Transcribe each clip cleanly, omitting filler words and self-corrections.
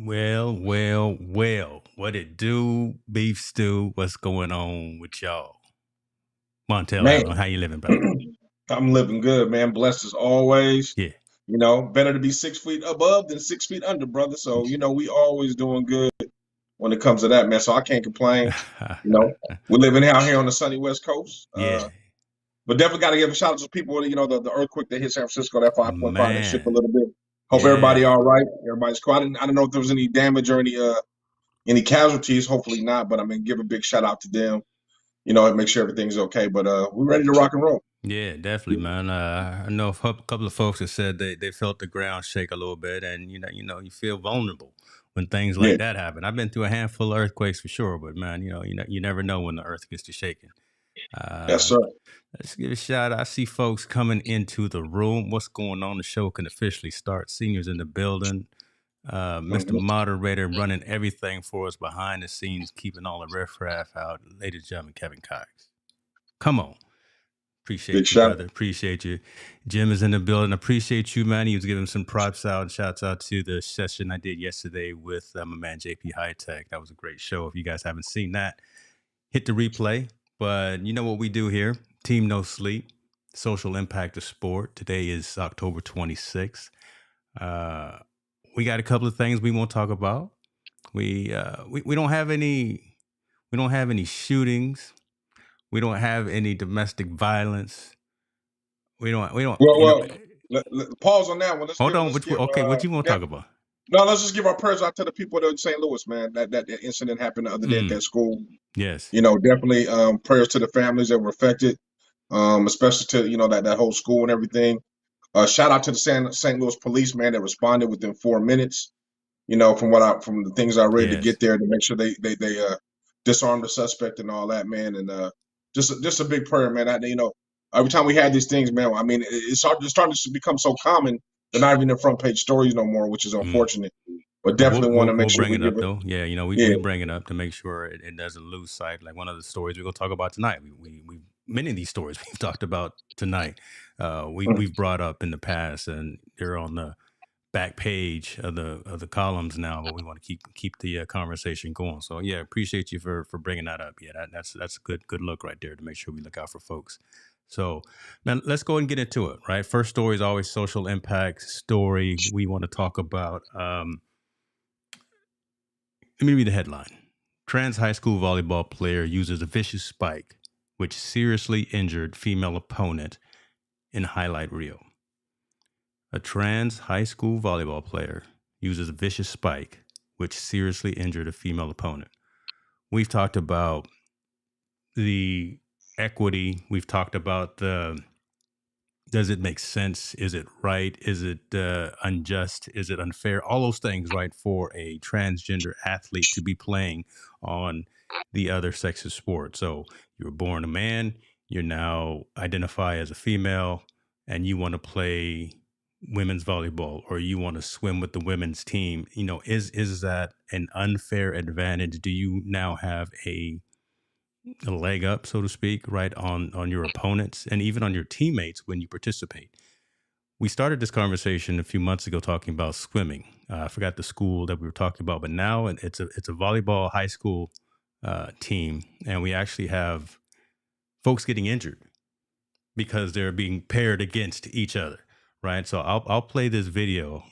Well. What it do, beef stew? What's going on with y'all? Montel Man, Allen, how you living, brother? I'm living good, man. Blessed as always. Yeah. Better to be 6 feet above than 6 feet under, brother. So, we always doing good when it comes to that, man. So I can't complain. You know, we're living out here on the sunny West Coast. Yeah, But definitely got to give a shout out to people, the earthquake that hit San Francisco, that 5.5 that shook a man. little bit. Hope everybody Yeah, all right. Everybody's cool. I don't know if there was any damage or any casualties. Hopefully not, but I mean, give a big shout out to them, and make sure everything's okay. But we're ready to rock and roll. yeah, definitely, man. I know a couple of folks have said they felt the ground shake a little bit, and you feel vulnerable when things Yeah. like that happen. I've been through a handful of earthquakes for sure, but man, you never know when the earth gets to shaking. Yes, Uh, sir. let's give a shout out. I see folks coming into the room. What's going on? The show can officially start. Seniors in the building. Mr. Mhm. Moderator running everything for us behind the scenes, keeping all the riffraff out. Ladies and gentlemen, Kevin Cox. Come on. Big Appreciate you, shout. brother. Appreciate you. Jim is in the building. Appreciate you, man. He was giving some props out. Shouts out to the session I did yesterday with my man JP High Tech. That was a great show. If you guys haven't seen that, hit the replay. But you know what we do here? Team No Sleep, social impact of sport. Today is October 26th. We got a couple of things we want to talk about. We don't have any shootings. We don't have any domestic violence. We don't Well, pause on that one. hold on. Let's give What you want to yeah. talk about? No, let's just give our prayers out to the people in St. Louis, man. That incident happened the other day at Mm, that school. yes. Definitely prayers to the families that were affected, especially to that whole school and everything. Shout out to the St. Louis police, man, that responded within 4 minutes. From the things I read to Yes. get there to make sure they disarmed the suspect and all that, man. And just a big prayer, man. Every time we had these things, man. I mean, it's starting to become so common they're not even in front page stories no more, which is Mm. unfortunate. But Well, we'll, definitely want we'll to make we'll sure bring we it give up it. though. Yeah, we Yeah. bring it up to make sure it doesn't lose sight. Like one of the stories we're gonna talk about tonight. We many of these stories we've talked about tonight. We've brought up in the past, and they're on the back page of the columns now. But we want to keep the conversation going. So yeah, appreciate you for bringing that up. Yeah, that's a good look right there to make sure we look out for folks. So, man, let's go and get into it. Right, first story is always social impact story. We want to talk about. Let me read the headline. Trans high school volleyball player uses a vicious spike, which seriously injured female opponent in highlight reel. A trans high school volleyball player uses a vicious spike, which seriously injured a female opponent. We've talked about the equity. We've talked about does it make sense? Is it right? Is it unjust? Is it unfair? All those things, right? For a transgender athlete to be playing on the other sex's sport. So you were born a man, you're now identify as a female, and you want to play women's volleyball or you want to swim with the women's team. Is that an unfair advantage? Do you now have a leg up, so to speak, right on your opponents and even on your teammates when you participate? We started this conversation a few months ago talking about swimming. I forgot the school that we were talking about, but now it's a volleyball high school team, and we actually have folks getting injured because they're being paired against each other, right? So I'll play this video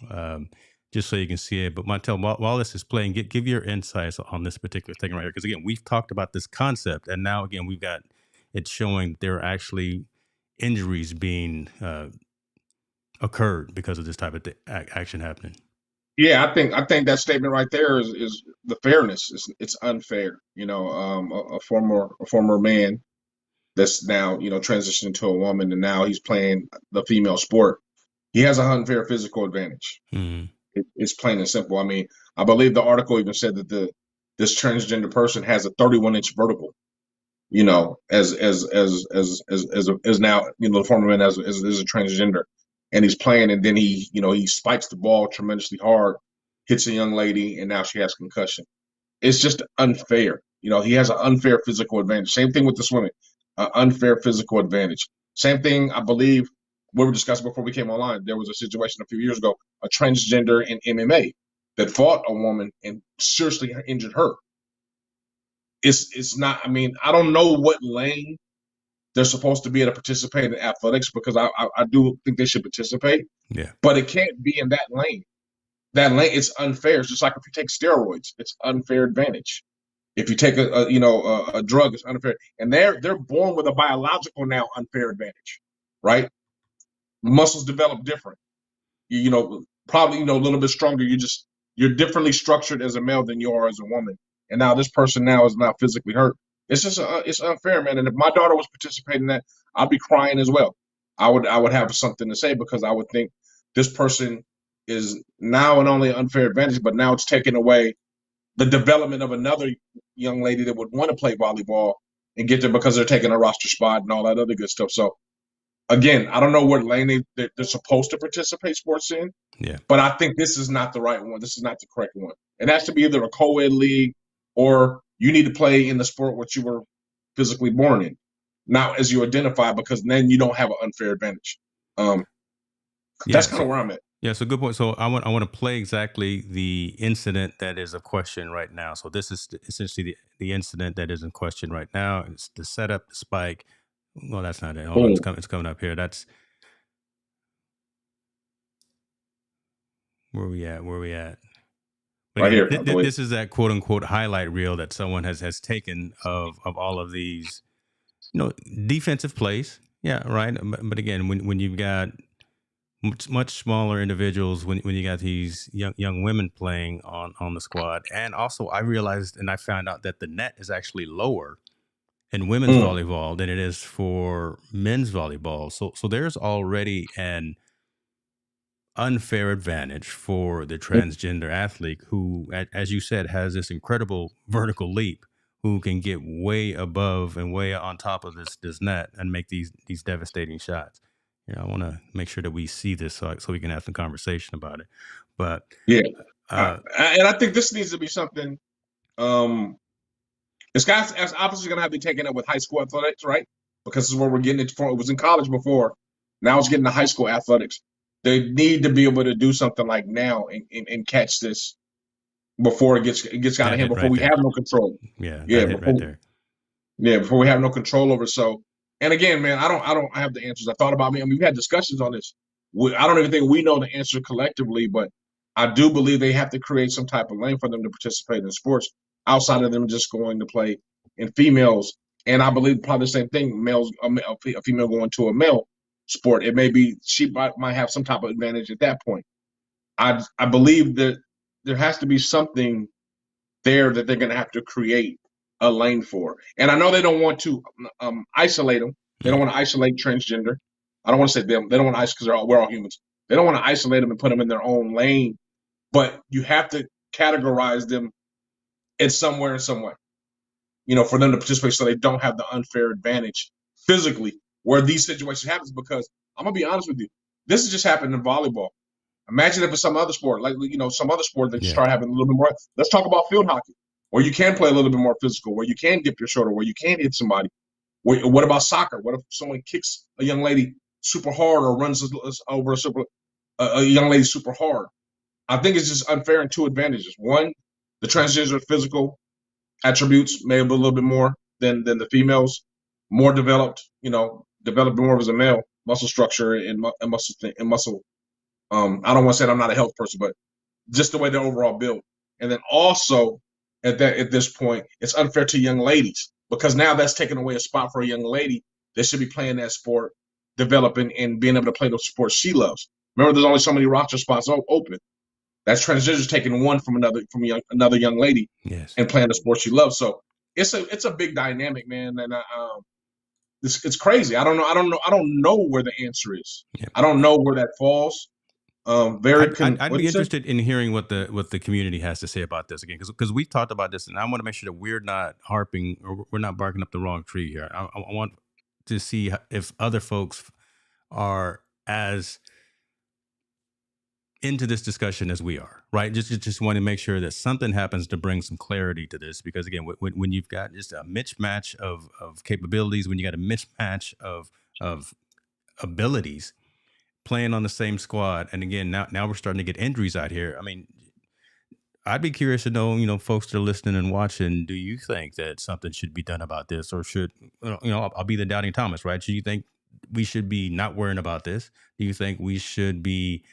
just so you can see it. But Montel, while this is playing, give your insights on this particular thing right here, because again, we've talked about this concept, and now again we've got it showing there are actually injuries being occurred because of this type of action happening. Yeah, I think that statement right there is the fairness. It's unfair. A former man that's now transitioned to a woman, and now he's playing the female sport. He has an unfair physical advantage. Mm-hmm. It's plain and simple. I mean, I believe the article even said that this transgender person has a 31-inch vertical. As now the former man as a transgender, and he's playing, and then he spikes the ball tremendously hard, hits a young lady, and now she has concussion. It's just unfair. He has an unfair physical advantage. Same thing with the swimming, unfair physical advantage. Same thing, I believe, we were discussing before we came online. There was a situation a few years ago, a transgender in MMA that fought a woman and seriously injured her. It's not. I mean, I don't know what lane they're supposed to be able to participate in athletics, because I do think they should participate. Yeah. But it can't be in that lane. That lane, it's unfair. It's just like if you take steroids, it's unfair advantage. If you take a drug, it's unfair. And they're born with a biological now unfair advantage, right? Muscles develop different. Probably a little bit stronger. You're differently structured as a male than you are as a woman. And now this person now is not physically hurt. It's just it's unfair, man. And if my daughter was participating in that, I'd be crying as well. I would have something to say, because I would think this person is now and only an unfair advantage, but now it's taking away the development of another young lady that would want to play volleyball and get there because they're taking a roster spot and all that other good stuff. So again, I don't know what lane they're supposed to participate sports in. Yeah. But I think this is not the right one. This is not the correct one. It has to be either a co-ed league, or you need to play in the sport which you were physically born in, not as you identify, because then you don't have an unfair advantage. That's kind of where I'm at. Yeah, so good point. So I want to play exactly the incident that is of question right now. So this is essentially the incident that is in question right now. It's the setup, the spike. Well, that's not it. Hold on, it's coming up here. That's where we at. But right again, here. This is that quote unquote highlight reel that someone has taken of all of these, defensive plays. Yeah, right. But again, when you've got much smaller individuals, when you got these young women playing on the squad, and also I realized and I found out that the net is actually lower in women's volleyball than it is for men's volleyball. So there's already an unfair advantage for the transgender athlete who, as you said, has this incredible vertical leap, who can get way above and way on top of this net and make these devastating shots. I want to make sure that we see this so we can have some conversation about it. But yeah, and I think this needs to be something. It's obviously going to have to be taken up with high school athletics, right? Because this is where we're getting it from. It was in college before. Now it's getting to high school athletics. They need to be able to do something like now and catch this before it gets out of hand, before we have no control. Before we have no control over. So, and again, man, I don't have the answers. I thought about me. I mean, we've had discussions on this. I don't even think we know the answer collectively, but I do believe they have to create some type of lane for them to participate in sports outside of them just going to play in females. And I believe probably the same thing, a female going to a male sport. It may be she might have some type of advantage at that point. I believe that there has to be something there that they're going to have to create a lane for. And I know they don't want to isolate them. They don't want to isolate transgender. I don't want to say them. They don't want to isolate, because we're all humans. They don't want to isolate them and put them in their own lane. But you have to categorize them in somewhere, for them to participate, so they don't have the unfair advantage physically where these situations happens. Because I'm going to be honest with you, this has just happened in volleyball. Imagine if it's some other sport, like, some other sport that you start having a little bit more. Let's talk about field hockey, where you can play a little bit more physical, where you can dip your shoulder, where you can hit somebody. What about soccer? What if someone kicks a young lady super hard or runs over a young lady super hard? I think it's just unfair in two advantages. One, the transgender physical attributes may be a little bit more than the females, more developed, developed more as a male, muscle structure and muscle. I don't want to say that I'm not a health person, but just the way they're overall built. And then also at this point, it's unfair to young ladies, because now that's taking away a spot for a young lady that should be playing that sport, developing and being able to play the sport she loves. Remember, there's only so many roster spots open. That's transgender taking one from another young lady, yes, and playing the sport she loves. So it's a big dynamic, man. And it's crazy. I don't know where the answer is. Yeah. I don't know where that falls. I'd be interested in hearing what the community has to say about this again, because we've talked about this, and I want to make sure that we're not harping or we're not barking up the wrong tree here. I want to see if other folks are as into this discussion as we are, right? Just want to make sure that something happens to bring some clarity to this, because again, when you've got just a mismatch of capabilities, when you got a mismatch of abilities playing on the same squad, and again, now we're starting to get injuries out here. I mean, I'd be curious to know, folks that are listening and watching, do you think that something should be done about this, or should, I'll be the doubting Thomas, right? Do you think we should be not worrying about this? Do you think we should be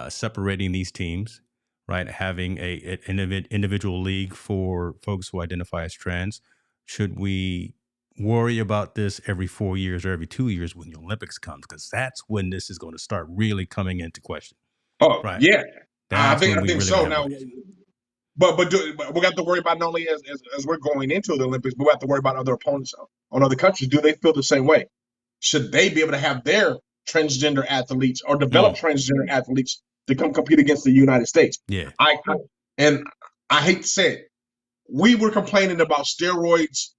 separating these teams, right? Having an individual league for folks who identify as trans? Should we worry about this every 4 years or every 2 years when the Olympics comes? Because that's when this is going to start really coming into question, Oh right? yeah, That's I when we think really so. gonna have Now, to wait. but we got to worry about not only as we're going into the Olympics, but we have to worry about other opponents on other countries. Do they feel the same way? Should they be able to have their transgender athletes or develop transgender athletes to come compete against the United States? Yeah. And I hate to say it, we were complaining about steroids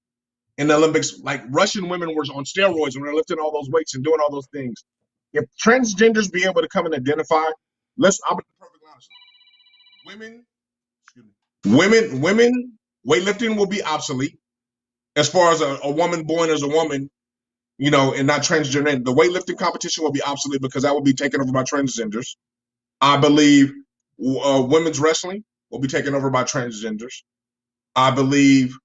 in the Olympics, like Russian women were on steroids when they're lifting all those weights and doing all those things. If transgenders be able to come and identify, I'll be perfectly honest. Women weightlifting will be obsolete as far as a woman born as a woman, and not transgender. The weightlifting competition will be obsolete because that will be taken over by transgenders. I believe women's wrestling will be taken over by transgenders. I believe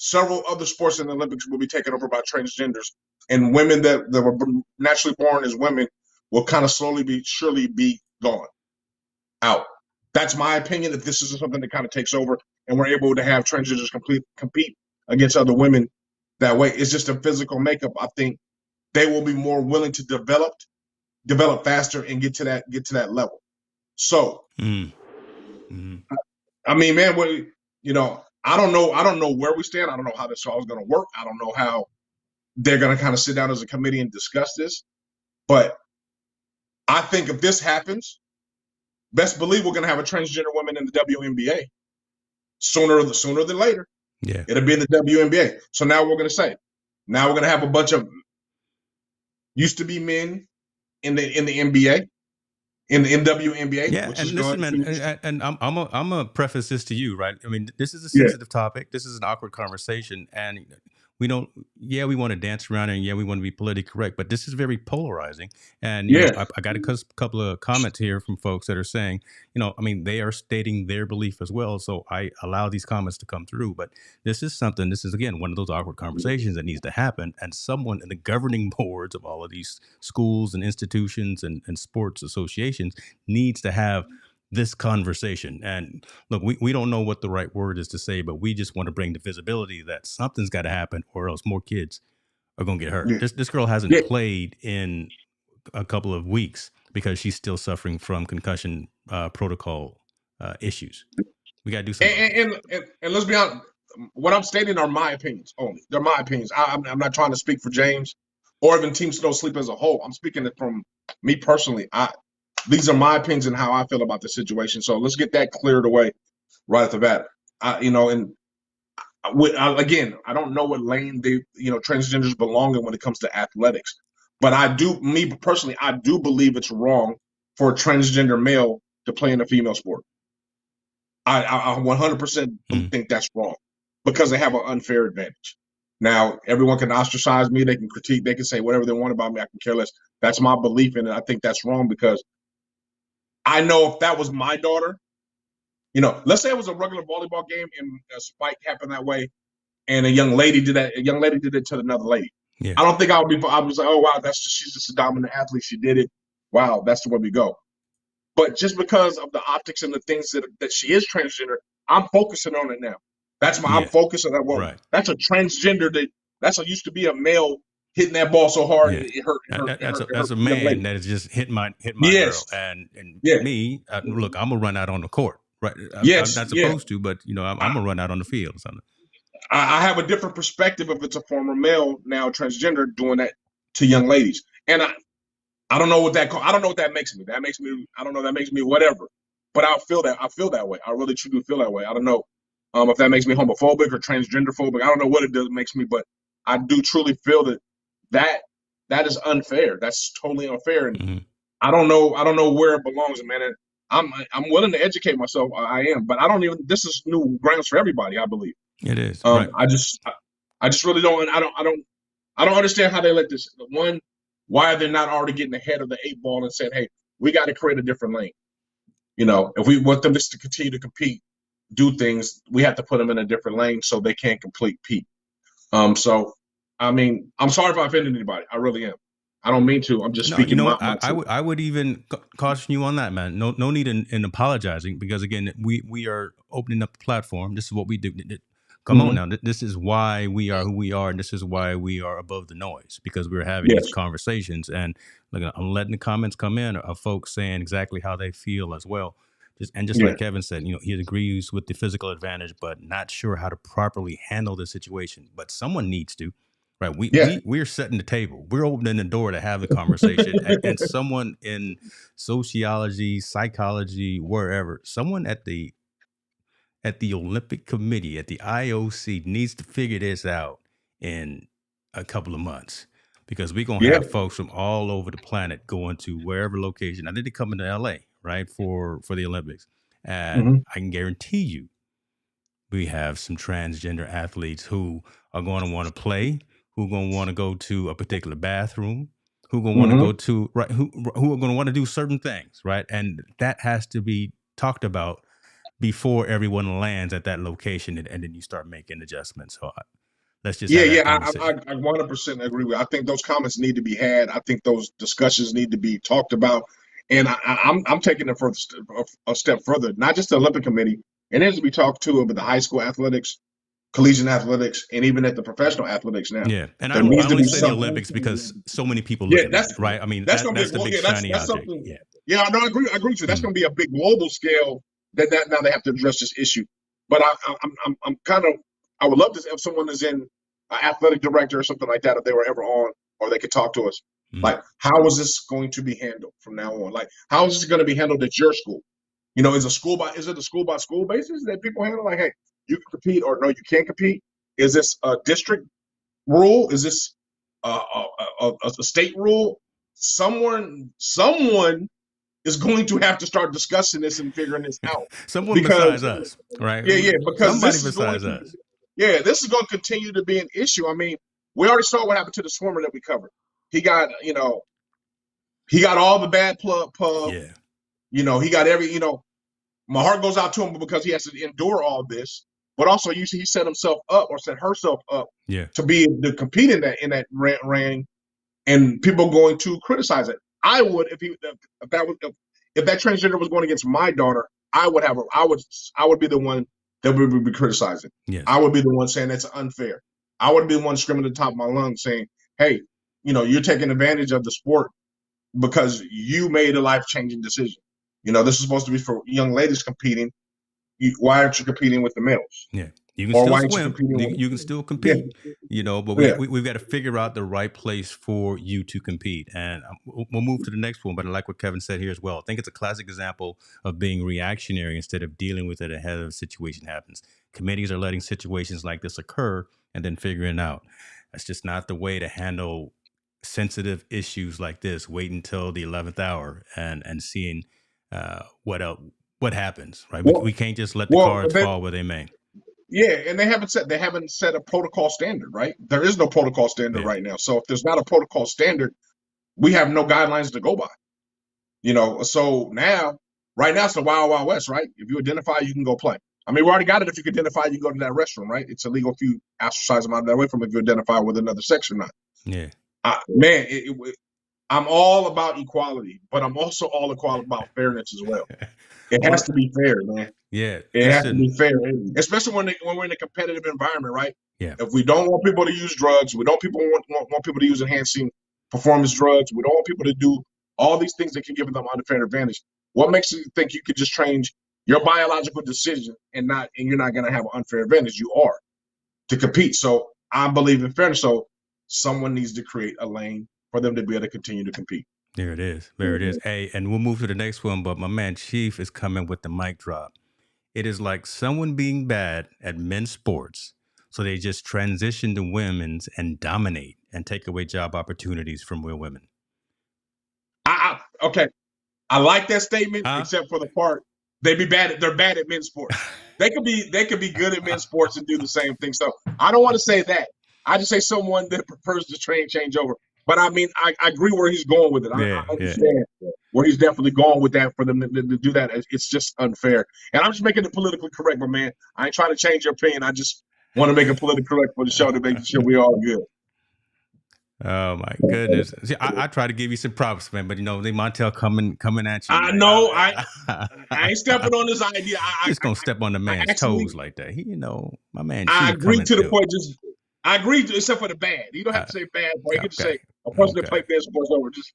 several other sports in the Olympics will be taken over by transgenders, and women that were naturally born as women will kind of surely be gone out. That's my opinion. If this is something that kind of takes over, and we're able to have transgenders compete against other women that way, it's just a physical makeup. I think they will be more willing to develop faster and get to that level. So, I mean, man, I don't know where we stand. I don't know how this all is going to work. I don't know how they're going to kind of sit down as a committee and discuss this. But I think if this happens, best believe we're going to have a transgender woman in the WNBA sooner than later. Yeah, it'll be in the WNBA. So now we're going to have a bunch of used to be men in the NBA. In the WNBA, yeah, which and is listen, going man, and I'm a preface this to you, right? I mean, this is a sensitive topic. This is an awkward conversation, and we don't. Yeah, we want to dance around, and yeah, we want to be politically correct, but this is very polarizing. And I got a couple of comments here from folks that are saying, I mean, they are stating their belief as well. So I allow these comments to come through, but this is again one of those awkward conversations that needs to happen, and someone in the governing boards of all of these schools and institutions and sports associations needs to have this conversation. And look, we don't know what the right word is to say, but we just want to bring the visibility that something's got to happen, or else more kids are going to get hurt. This girl hasn't played in a couple of weeks because she's still suffering from concussion protocol issues. We got to do something. And let's be honest, what I'm stating are my opinions only. They're my opinions. I'm not trying to speak for James or even Team Snow Sleep as a whole. I'm speaking it from me personally. These are my opinions and how I feel about the situation. So let's get that cleared away right at the bat. Again, I don't know what lane transgenders belong in when it comes to athletics, but I do believe it's wrong for a transgender male to play in a female sport. I 100% think that's wrong because they have an unfair advantage. Now, everyone can ostracize me. They can critique. They can say whatever they want about me. I can care less. That's my belief in it. I think that's wrong because I know if that was my daughter, let's say it was a regular volleyball game and a spike happened that way, and a young lady did that. A young lady did it to another lady. Yeah. I don't think I was like, oh wow, she's just a dominant athlete. She did it. Wow, that's the way we go. But just because of the optics and the things that she is transgender, I'm focusing on it now. I'm focusing on that. Well, right. That's a transgender that's used to be a male hitting that ball so hard it hurt. That's a man that is just hit my girl. And me, look, I'm gonna run out on the court, right? I'm not supposed to, but I'm gonna run out on the field or something. I have a different perspective if it's a former male now transgender doing that to young ladies, and I don't know what that makes me. That makes me whatever. But I feel that way. I really truly feel that way. I don't know if that makes me homophobic or transgender phobic. I don't know what it makes me, but I do truly feel that is unfair. That's totally unfair, and I don't know where it belongs, man. And I'm willing to educate myself. I am, but I don't even. This is new grounds for everybody. I believe it is. Right. I just really don't. I don't understand how they let this one. Why are they not already getting ahead of the 8 ball and saying, hey, we got to create a different lane? If we want them just to continue to compete, do things, we have to put them in a different lane so they can't compete. So, I mean, I'm sorry if I offended anybody. I really am. I don't mean to. I'm just No, you speaking know my what? I truth. would even caution you on that, man. No need in apologizing, because again, we are opening up the platform. This is what we do. Come on now. This is why we are who we are, and this is why we are above the noise, because we're having Yes. these conversations. And look, I'm letting the comments come in of folks saying exactly how they feel as well. Just Yeah. like Kevin said, he agrees with the physical advantage, but not sure how to properly handle the situation. But someone needs to. Right. Yeah. We're setting the table. We're opening the door to have the conversation. And someone in sociology, psychology, wherever, someone at the Olympic Committee, at the IOC, needs to figure this out in a couple of months, because we're gonna Yeah. have folks from all over the planet going to wherever location. I think they come into LA, right, for the Olympics. And I can guarantee you we have some transgender athletes who are going to want to play, who are going to want to go to a particular bathroom, who are going to want to go to, right, who are going to want to do certain things, right? And that has to be talked about before everyone lands at that location, and then you start making adjustments. So let's just have that I conversation. 100% agree with you. I think those comments need to be had. I think those discussions need to be talked about. And I'm taking it a step further, not just the Olympic Committee. It needs to be talked to about the high school athletics, collegiate athletics, and even at the professional athletics now. Yeah, and There I needs to only be say the something. Olympics because so many people look Yeah, at that, right? I mean, that's gonna be that's the big shiny that's object. something. Yeah. Yeah, no, I agree with you. That's gonna be a big global scale that now they have to address this issue. But I'm kind of, I would love to if someone is in athletic director or something like that, if they were ever on, or they could talk to us. Like, how is this going to be handled from now on? Like, how is this going to be handled at your school? Is it a school by school basis that people handle? Like, hey, you can compete, or no, you can't compete. Is this a district rule? Is this a state rule? Someone is going to have to start discussing this and figuring this out, Someone besides because us, right? because Somebody this is going besides to us. this is going to continue to be an issue. I mean, we already saw what happened to the swimmer that we covered. He got all the bad pub. Yeah. He got my heart goes out to him because he has to endure all this. But also, he set himself up, or set herself up, to be able to compete in that ring, and people going to criticize it. I would, if that transgender was going against my daughter, I would be the one that would be criticizing. Yes. I would be the one saying that's unfair. I would be the one screaming at the top of my lungs saying, hey, you're taking advantage of the sport because you made a life-changing decision. This is supposed to be for young ladies competing. Why aren't you competing with the males? Yeah. You can Or still why aren't you swim. competing with You can still compete, but we've got to figure out the right place for you to compete. And we'll move to the next one. But I like what Kevin said here as well. I think it's a classic example of being reactionary instead of dealing with it ahead of the situation happens. Committees are letting situations like this occur and then figuring out. That's just not the way to handle sensitive issues like this. Wait until the 11th hour and seeing what happens, right? We can't just let the cards fall where they may. Yeah, and they haven't set a protocol standard, right? There is no protocol standard right now. So if there's not a protocol standard, we have no guidelines to go by. So right now it's the wild, wild west, right? If you identify, you can go play. I mean, we already got it. If you can identify, you can go to that restroom, right? It's illegal if you ostracize them out of that way from if you identify with another sex or not. Yeah. Man, I'm all about equality, but I'm also all about fairness as well. It has to be fair, man. Yeah, it has to be fair, especially when we're in a competitive environment, right? Yeah. If we don't want people to use drugs, we don't want people to use enhancing performance drugs. We don't want people to do all these things that can give them unfair advantage. What makes you think you could just change your biological decision and you're not going to have an unfair advantage? You are to compete. So I believe in fairness. So someone needs to create a lane for them to be able to continue to compete. There it is. There it is. Hey, and we'll move to the next one, but my man Chief is coming with the mic drop. It is like someone being bad at men's sports, so they just transition to women's and dominate and take away job opportunities from real women. Okay. I like that statement, except for the part they're bad at men's sports. They could be good at men's sports and do the same thing. So I don't want to say that. I just say someone that prefers to change over. But I mean, I agree where he's going with it. I understand where he's definitely going with that for them to do that. It's just unfair. And I'm just making it politically correct, my man. I ain't trying to change your opinion. I just want to make it politically correct for the show to make sure we all good. Oh my goodness! See, I try to give you some props, man, but they Montel coming at you. I know. I ain't stepping on this idea. Just gonna step on the man's toes like that. My man. I agree to the point. I agree, except for the bad. You don't have to say bad, bro. You can just say a person that played basketball is over. Just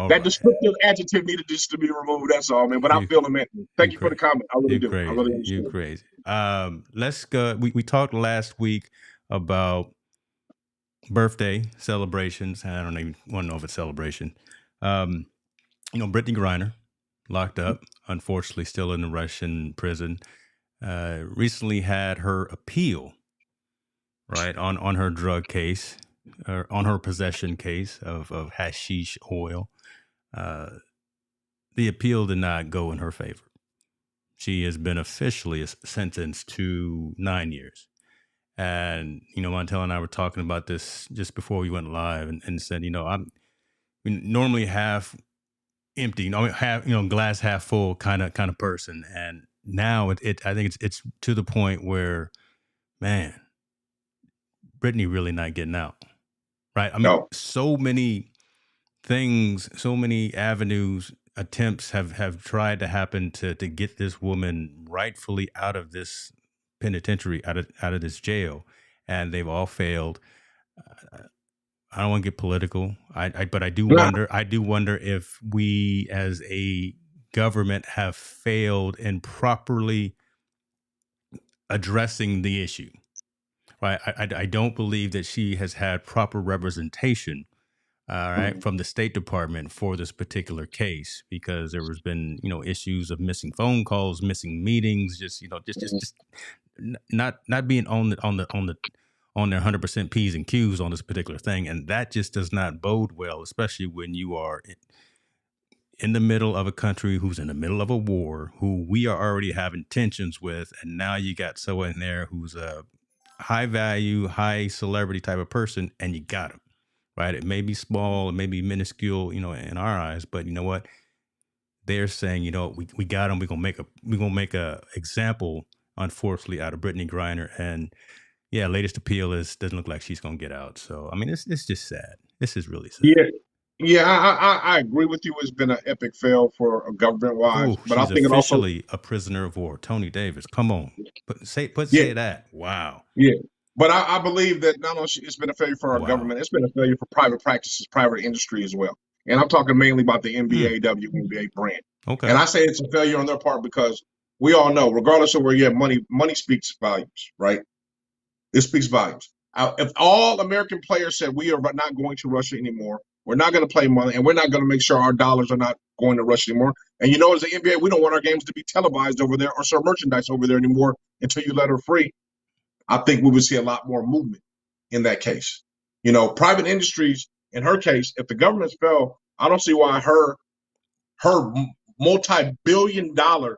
that descriptive adjective needed just to be removed. That's all, man. But I'm feeling it. Thank you for the comment. I really do. Crazy. I really You're crazy. Let's go. We talked last week about birthday celebrations. I don't even want to know if it's celebration. Brittney Griner, locked up, unfortunately still in the Russian prison, recently had her appeal, right, on her drug case, or on her possession case of hashish oil. The appeal did not go in her favor. She has been officially sentenced to 9 years. And, Montel and I were talking about this just before we went live and said, I'm normally half empty, glass half full kind of person. And now I think it's to the point where, man, Brittney really not getting out. Right. I mean, so many things, so many avenues, attempts have tried to happen to get this woman rightfully out of this penitentiary, out of this jail, and they've all failed. I don't want to get political, but I do wonder if we as a government have failed in properly addressing the issue. Right, I don't believe that she has had proper representation, from the State Department for this particular case, because there has been issues of missing phone calls, missing meetings, just not being on their 100% P's and Q's on this particular thing. And that just does not bode well, especially when you are in the middle of a country who's in the middle of a war, who we are already having tensions with. And now you got someone in there who's a high value, high celebrity type of person, and you got him, right? It may be small, it may be minuscule, in our eyes, but you know what? They're saying, we got him. We're gonna make a example, unfortunately, out of Brittney Griner. And yeah, latest appeal doesn't look like she's gonna get out. So I mean, it's just sad. This is really sad. Yeah, I agree with you. It's been an epic fail for government wise, but I think officially it also a prisoner of war. Tony Davis, come on, say that. Wow. Yeah, but I believe that not only it's been a failure for our government, it's been a failure for private practices, private industry as well. And I'm talking mainly about the NBA, WNBA brand. Okay. And I say it's a failure on their part because we all know, regardless of where you have money speaks volumes, right? It speaks volumes. If all American players said we are not going to Russia anymore, we're not going to play money, and we're not going to make sure our dollars are not going to Russia anymore. And as the NBA, we don't want our games to be televised over there or sell merchandise over there anymore until you let her free. I think we would see a lot more movement in that case. Private industries, in her case, if the government's fell, I don't see why her multi-billion-dollar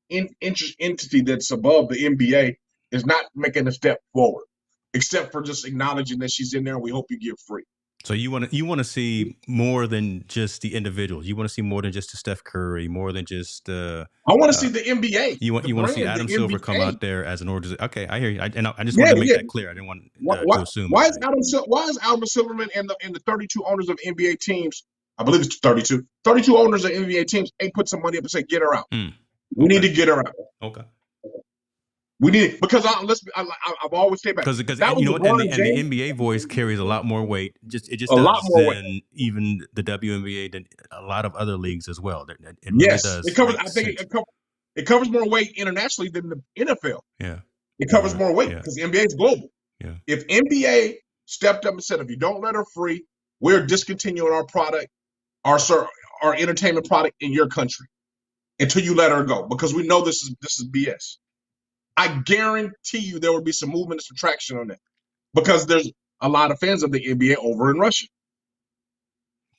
entity that's above the NBA is not making a step forward, except for just acknowledging that she's in there and we hope you get free. So you want to see more than just the individuals. You want to see more than just the Steph Curry, more than just. I want to see the NBA. You want to see Adam Silver come out there as an organization. Okay, I hear you. I just wanted to make that clear. I didn't want to assume. Why is Adam Silverman and the 32 owners of NBA teams? I believe it's 32. 32 owners of NBA teams ain't put some money up and say get her out. We need to get her out. Okay. We need because I've always stayed back because and the NBA voice carries a lot more weight. It just does than even the WNBA, than a lot of other leagues as well. It really does. It covers. I think it covers more weight internationally than the NFL. Yeah, it covers more weight because the NBA is global. Yeah, if NBA stepped up and said, if you don't let her free, we're discontinuing our product, our entertainment product in your country until you let her go because we know this is BS. I guarantee you there will be some movement and some traction on that because there's a lot of fans of the NBA over in Russia.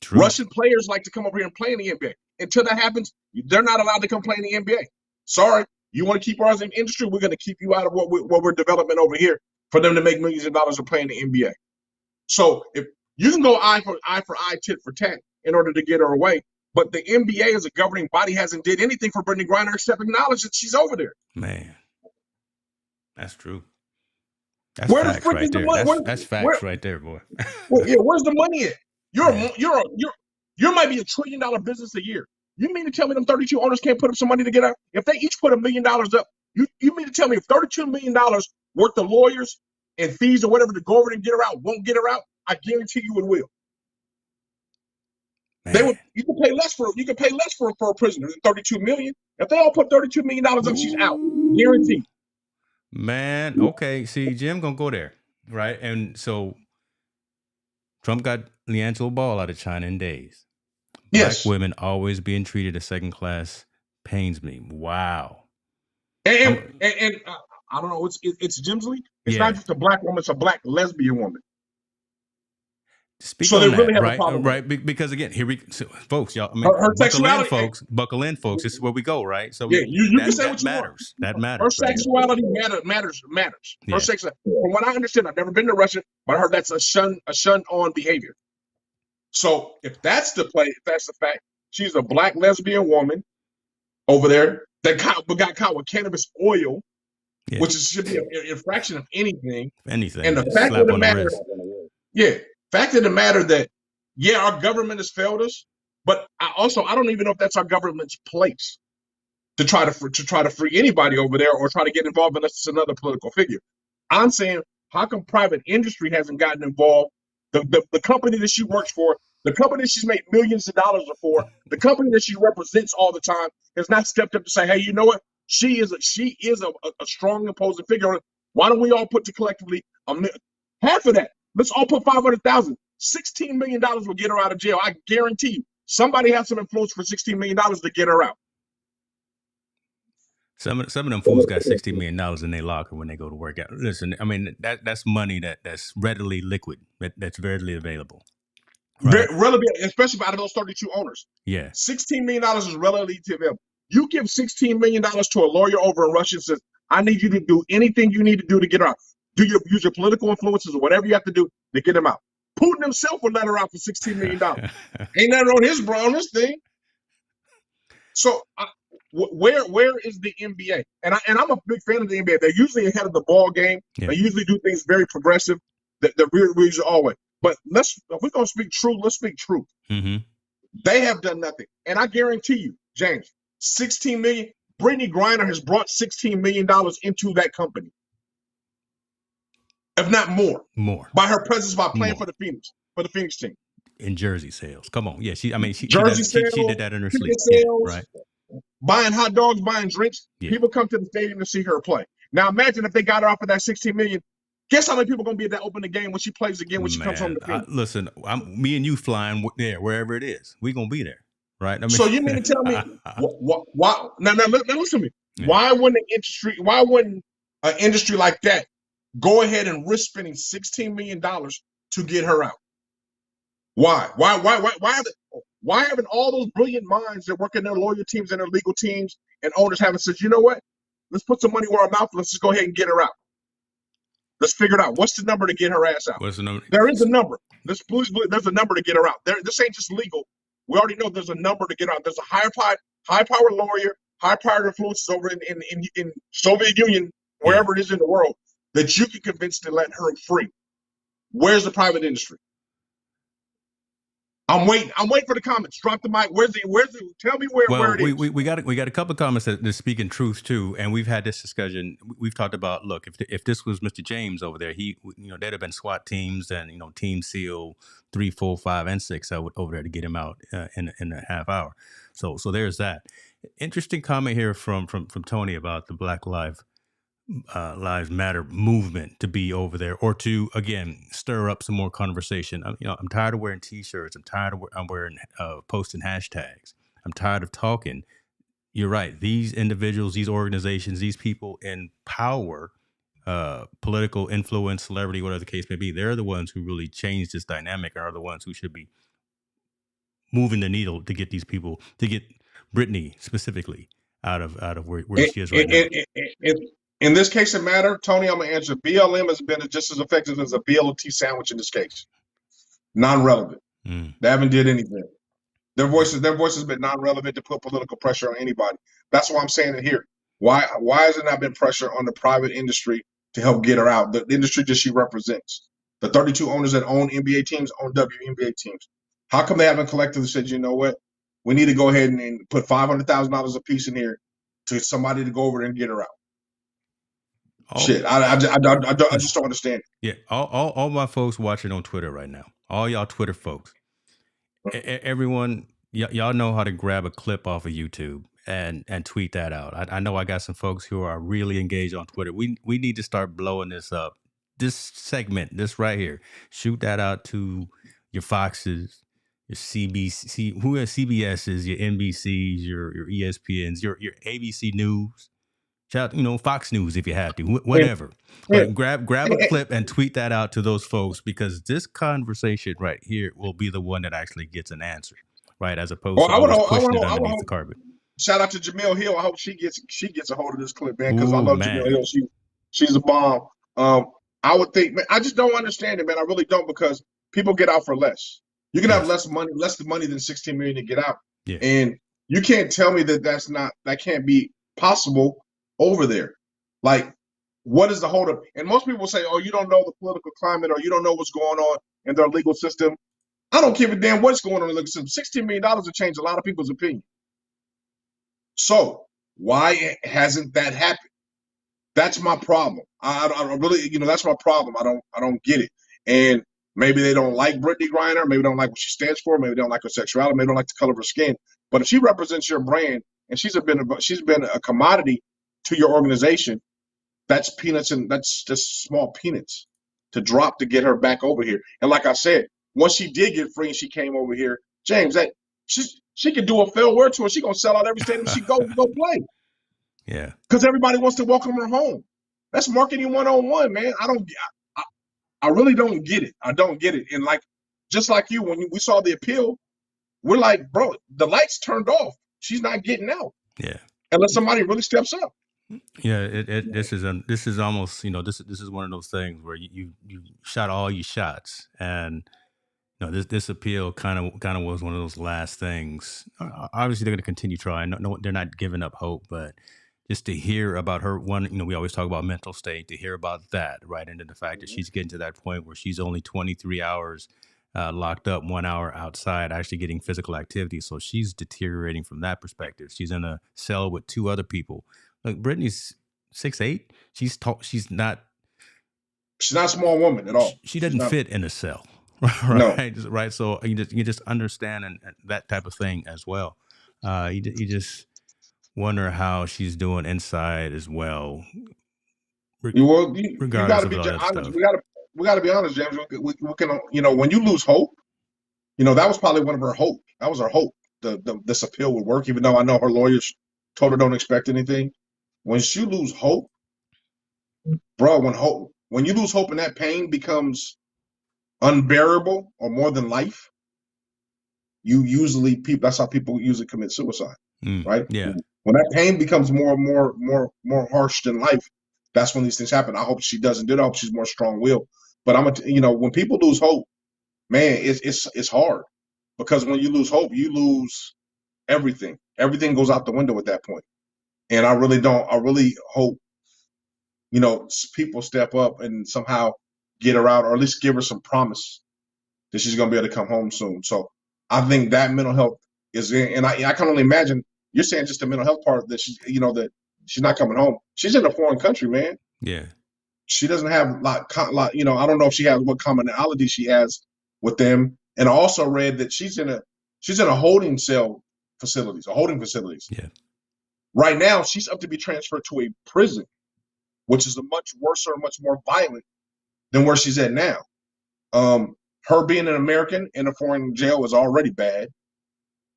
True. Russian players like to come over here and play in the NBA. Until that happens, they're not allowed to come play in the NBA. Sorry, you want to keep ours in the industry, we're going to keep you out of what we're developing over here for them to make millions of dollars and play in the NBA. So if You can go eye for eye, tit for tat in order to get her away. But the NBA as a governing body hasn't did anything for Brittney Griner except acknowledge that she's over there. Man, that's true. That's Where the facts frick right is the there. money? That's facts right there, boy. Where's the money at? Man. You might be $1 trillion business a year. You mean to tell me them 32 owners can't put up some money to get out? If they each put $1 million up, you mean to tell me if $32 million worth of lawyers and fees or whatever to go over and get her out won't get her out? I guarantee you it will. Man. You can pay less for a prisoner than $32 million. If they all put $32 million up, she's out. Guaranteed. Man, okay. See, Jim gonna go there, right? And so Trump got LeAngelo Ball out of China in days. Yes. Black women always being treated as second class pains me. Wow. And I don't know. It's Jim's league. It's not just a black woman. It's a black lesbian woman. Speak so on they that, really have right? A problem. Right? Because again, folks, y'all, buckle in, folks. This is where we go, right? So yeah, you can say what you matters. Want. That matters. Her sexuality matters. Yeah. Her sexuality. From what I understand, I've never been to Russia, but I heard that's a shun on behavior. So if that's the fact, she's a black lesbian woman over there that got caught with cannabis oil, which should be an infraction of anything. Anything. And the fact of the matter, fact of the matter that our government has failed us, but I don't even know if that's our government's place to try to free anybody over there or try to get involved unless it's another political figure. I'm saying, how come private industry hasn't gotten involved? The company that she works for, the company she's made millions of dollars for, the company that she represents all the time has not stepped up to say, hey, you know what? She is a strong imposing figure. Why don't we all put to collectively half of that? Let's all put $500,000. $16 million will get her out of jail. I guarantee you. Somebody has some influence for $16 million to get her out. Some of them fools got $60 million in their locker when they go to work out. Listen, I mean, that's money that's readily liquid, that's readily available. Right? Especially out of those 32 owners. Yeah. $16 million is readily available. You give $16 million to a lawyer over in Russia and says, I need you to do anything you need to do to get her out. Use your political influences or whatever you have to do to get him out. Putin himself would let her out for $16 million. Ain't nothing on this thing. So where is the NBA? And I'm a big fan of the NBA. They're usually ahead of the ball game. Yeah. They usually do things very progressive. The reads are always. But if we're gonna speak truth, let's speak truth. Mm-hmm. They have done nothing, and I guarantee you, James, $16 million. Brittney Griner has brought $16 million into that company. If not more, by her presence, by playing for the Phoenix team. In jersey sales, come on, yeah. She did that in her sleep, right? Buying hot dogs, buying drinks. Yeah. People come to the stadium to see her play. Now imagine if they got her off of that $16 million. Guess how many people are gonna be at that opening game when she plays again when she comes home to Phoenix? Listen, me and you flying there wherever it is. We gonna be there, right? I mean, so you mean to tell me why? Now listen to me. Yeah. Why wouldn't an industry like that go ahead and risk spending $16 million to get her out? Why haven't all those brilliant minds that work in their lawyer teams and their legal teams and owners haven't said, you know what? Let's put some money where our mouth. Let's just go ahead and get her out. Let's figure it out. What's the number to get her ass out? What's the number? There is a number. There's a number to get her out. This ain't just legal. We already know there's a number to get her out. There's a high-powered lawyer, high-powered influences over in Soviet Union, wherever it is in the world, that you can convince to let her free. Where's the private industry? I'm waiting for the comments. Drop the mic. Where's the? Tell me where it is. We got a couple of comments that speak in truth too, and we've had this discussion. We've talked about, look, if this was Mr. James over there, there'd have been SWAT teams and Team SEAL 3, 4, 5, and 6 over there to get him out in a half hour. So there's that. Interesting comment here from Tony about the Black Lives Matter movement to be over there, or to again stir up some more conversation. I'm tired of wearing T-shirts. I'm tired of wearing posting hashtags. I'm tired of talking. You're right. These individuals, these organizations, these people in power, political influence, celebrity, whatever the case may be, they're the ones who really change this dynamic, and are the ones who should be moving the needle to get these people, to get Brittney specifically out of where she is right now. In this case of matter, Tony, I'm going to answer. BLM has been just as effective as a BLT sandwich in this case. Non-relevant. Mm. They haven't did anything. Their voices been non-relevant to put political pressure on anybody. That's why I'm saying it here. Why has there not been pressure on the private industry to help get her out? The industry that she represents. The 32 owners that own NBA teams own WNBA teams. How come they haven't collectively said, you know what? We need to go ahead and put $500,000 a piece in here to somebody to go over there and get her out. Shit, I just don't understand it. Yeah, all my folks watching on Twitter right now, all y'all Twitter folks, everyone, y'all know how to grab a clip off of YouTube and tweet that out. I know I got some folks who are really engaged on Twitter. We need to start blowing this up. This segment, this right here, shoot that out to your Foxes, your CBC, who has CBSs, your NBCs, your ESPNs, your ABC News. Shout, Fox News if you have to, whatever. But grab a clip and tweet that out to those folks, because this conversation right here will be the one that actually gets an answer, right? As opposed to always pushing it underneath the carpet. Shout out to Jamil Hill. I hope she gets a hold of this clip, man, because I love Jamil Hill. She's a bomb. I would think, man, I just don't understand it, man. I really don't, because people get out for less. You can have less money than $16 million to get out, and you can't tell me that can't be possible over there. Like, what is the holdup? And most people say, oh, you don't know the political climate, or you don't know what's going on in their legal system. I don't give a damn what's going on in the legal system. $16 million will change a lot of people's opinion. So why hasn't that happened? That's my problem. I really, that's my problem. I don't get it. And maybe they don't like Brittney Griner. Maybe they don't like what she stands for. Maybe they don't like her sexuality. Maybe they don't like the color of her skin. But if she represents your brand and she's been a commodity to your organization, that's peanuts, and that's just small peanuts to drop to get her back over here. And like I said, once she did get free and she came over here, James, that she could do a fair word to her. She gonna sell out every stadium she go play. Yeah, because everybody wants to welcome her home. That's marketing 101, man. I really don't get it. I don't get it. And just like you, when we saw the appeal, we're like, bro, the lights turned off. She's not getting out. Yeah, unless somebody really steps up. Yeah, this is almost, this is one of those things where you shot all your shots, and this appeal kind of was one of those last things. Obviously, they're going to continue trying. No, they're not giving up hope, but just to hear about her, we always talk about mental state. To hear about that, right, into the fact that she's getting to that point where she's only 23 hours locked up, 1 hour outside, actually getting physical activity. So she's deteriorating from that perspective. She's in a cell with two other people. Like, Brittney's 6'8". She's not a small woman at all. She doesn't fit in a cell, right? No. Right. So you just understand and that type of thing as well. You just wonder how she's doing inside as well. You got to be honest. We got to be honest, James. We can, when you lose hope, that was probably one of her hope. That was her hope. This appeal would work, even though I know her lawyers told her don't expect anything. When you lose hope, bro, when you lose hope and that pain becomes unbearable or more than life, that's how people usually commit suicide, right? Yeah. When that pain becomes more harsh than life, that's when these things happen. I hope she doesn't do that. I hope she's more strong-willed. But when people lose hope, man, it's hard, because when you lose hope, you lose everything. Everything goes out the window at that point. And I really hope, people step up and somehow get her out, or at least give her some promise that she's going to be able to come home soon. So I think that mental health is in, and I can only imagine, you're saying just the mental health part, that that she's not coming home. She's in a foreign country, man. Yeah. She doesn't have I don't know if she has what commonality she has with them. And I also read that she's in a holding facilities. Yeah. Right now, she's up to be transferred to a prison, which is a much worse or much more violent than where she's at now. Her being an American in a foreign jail is already bad.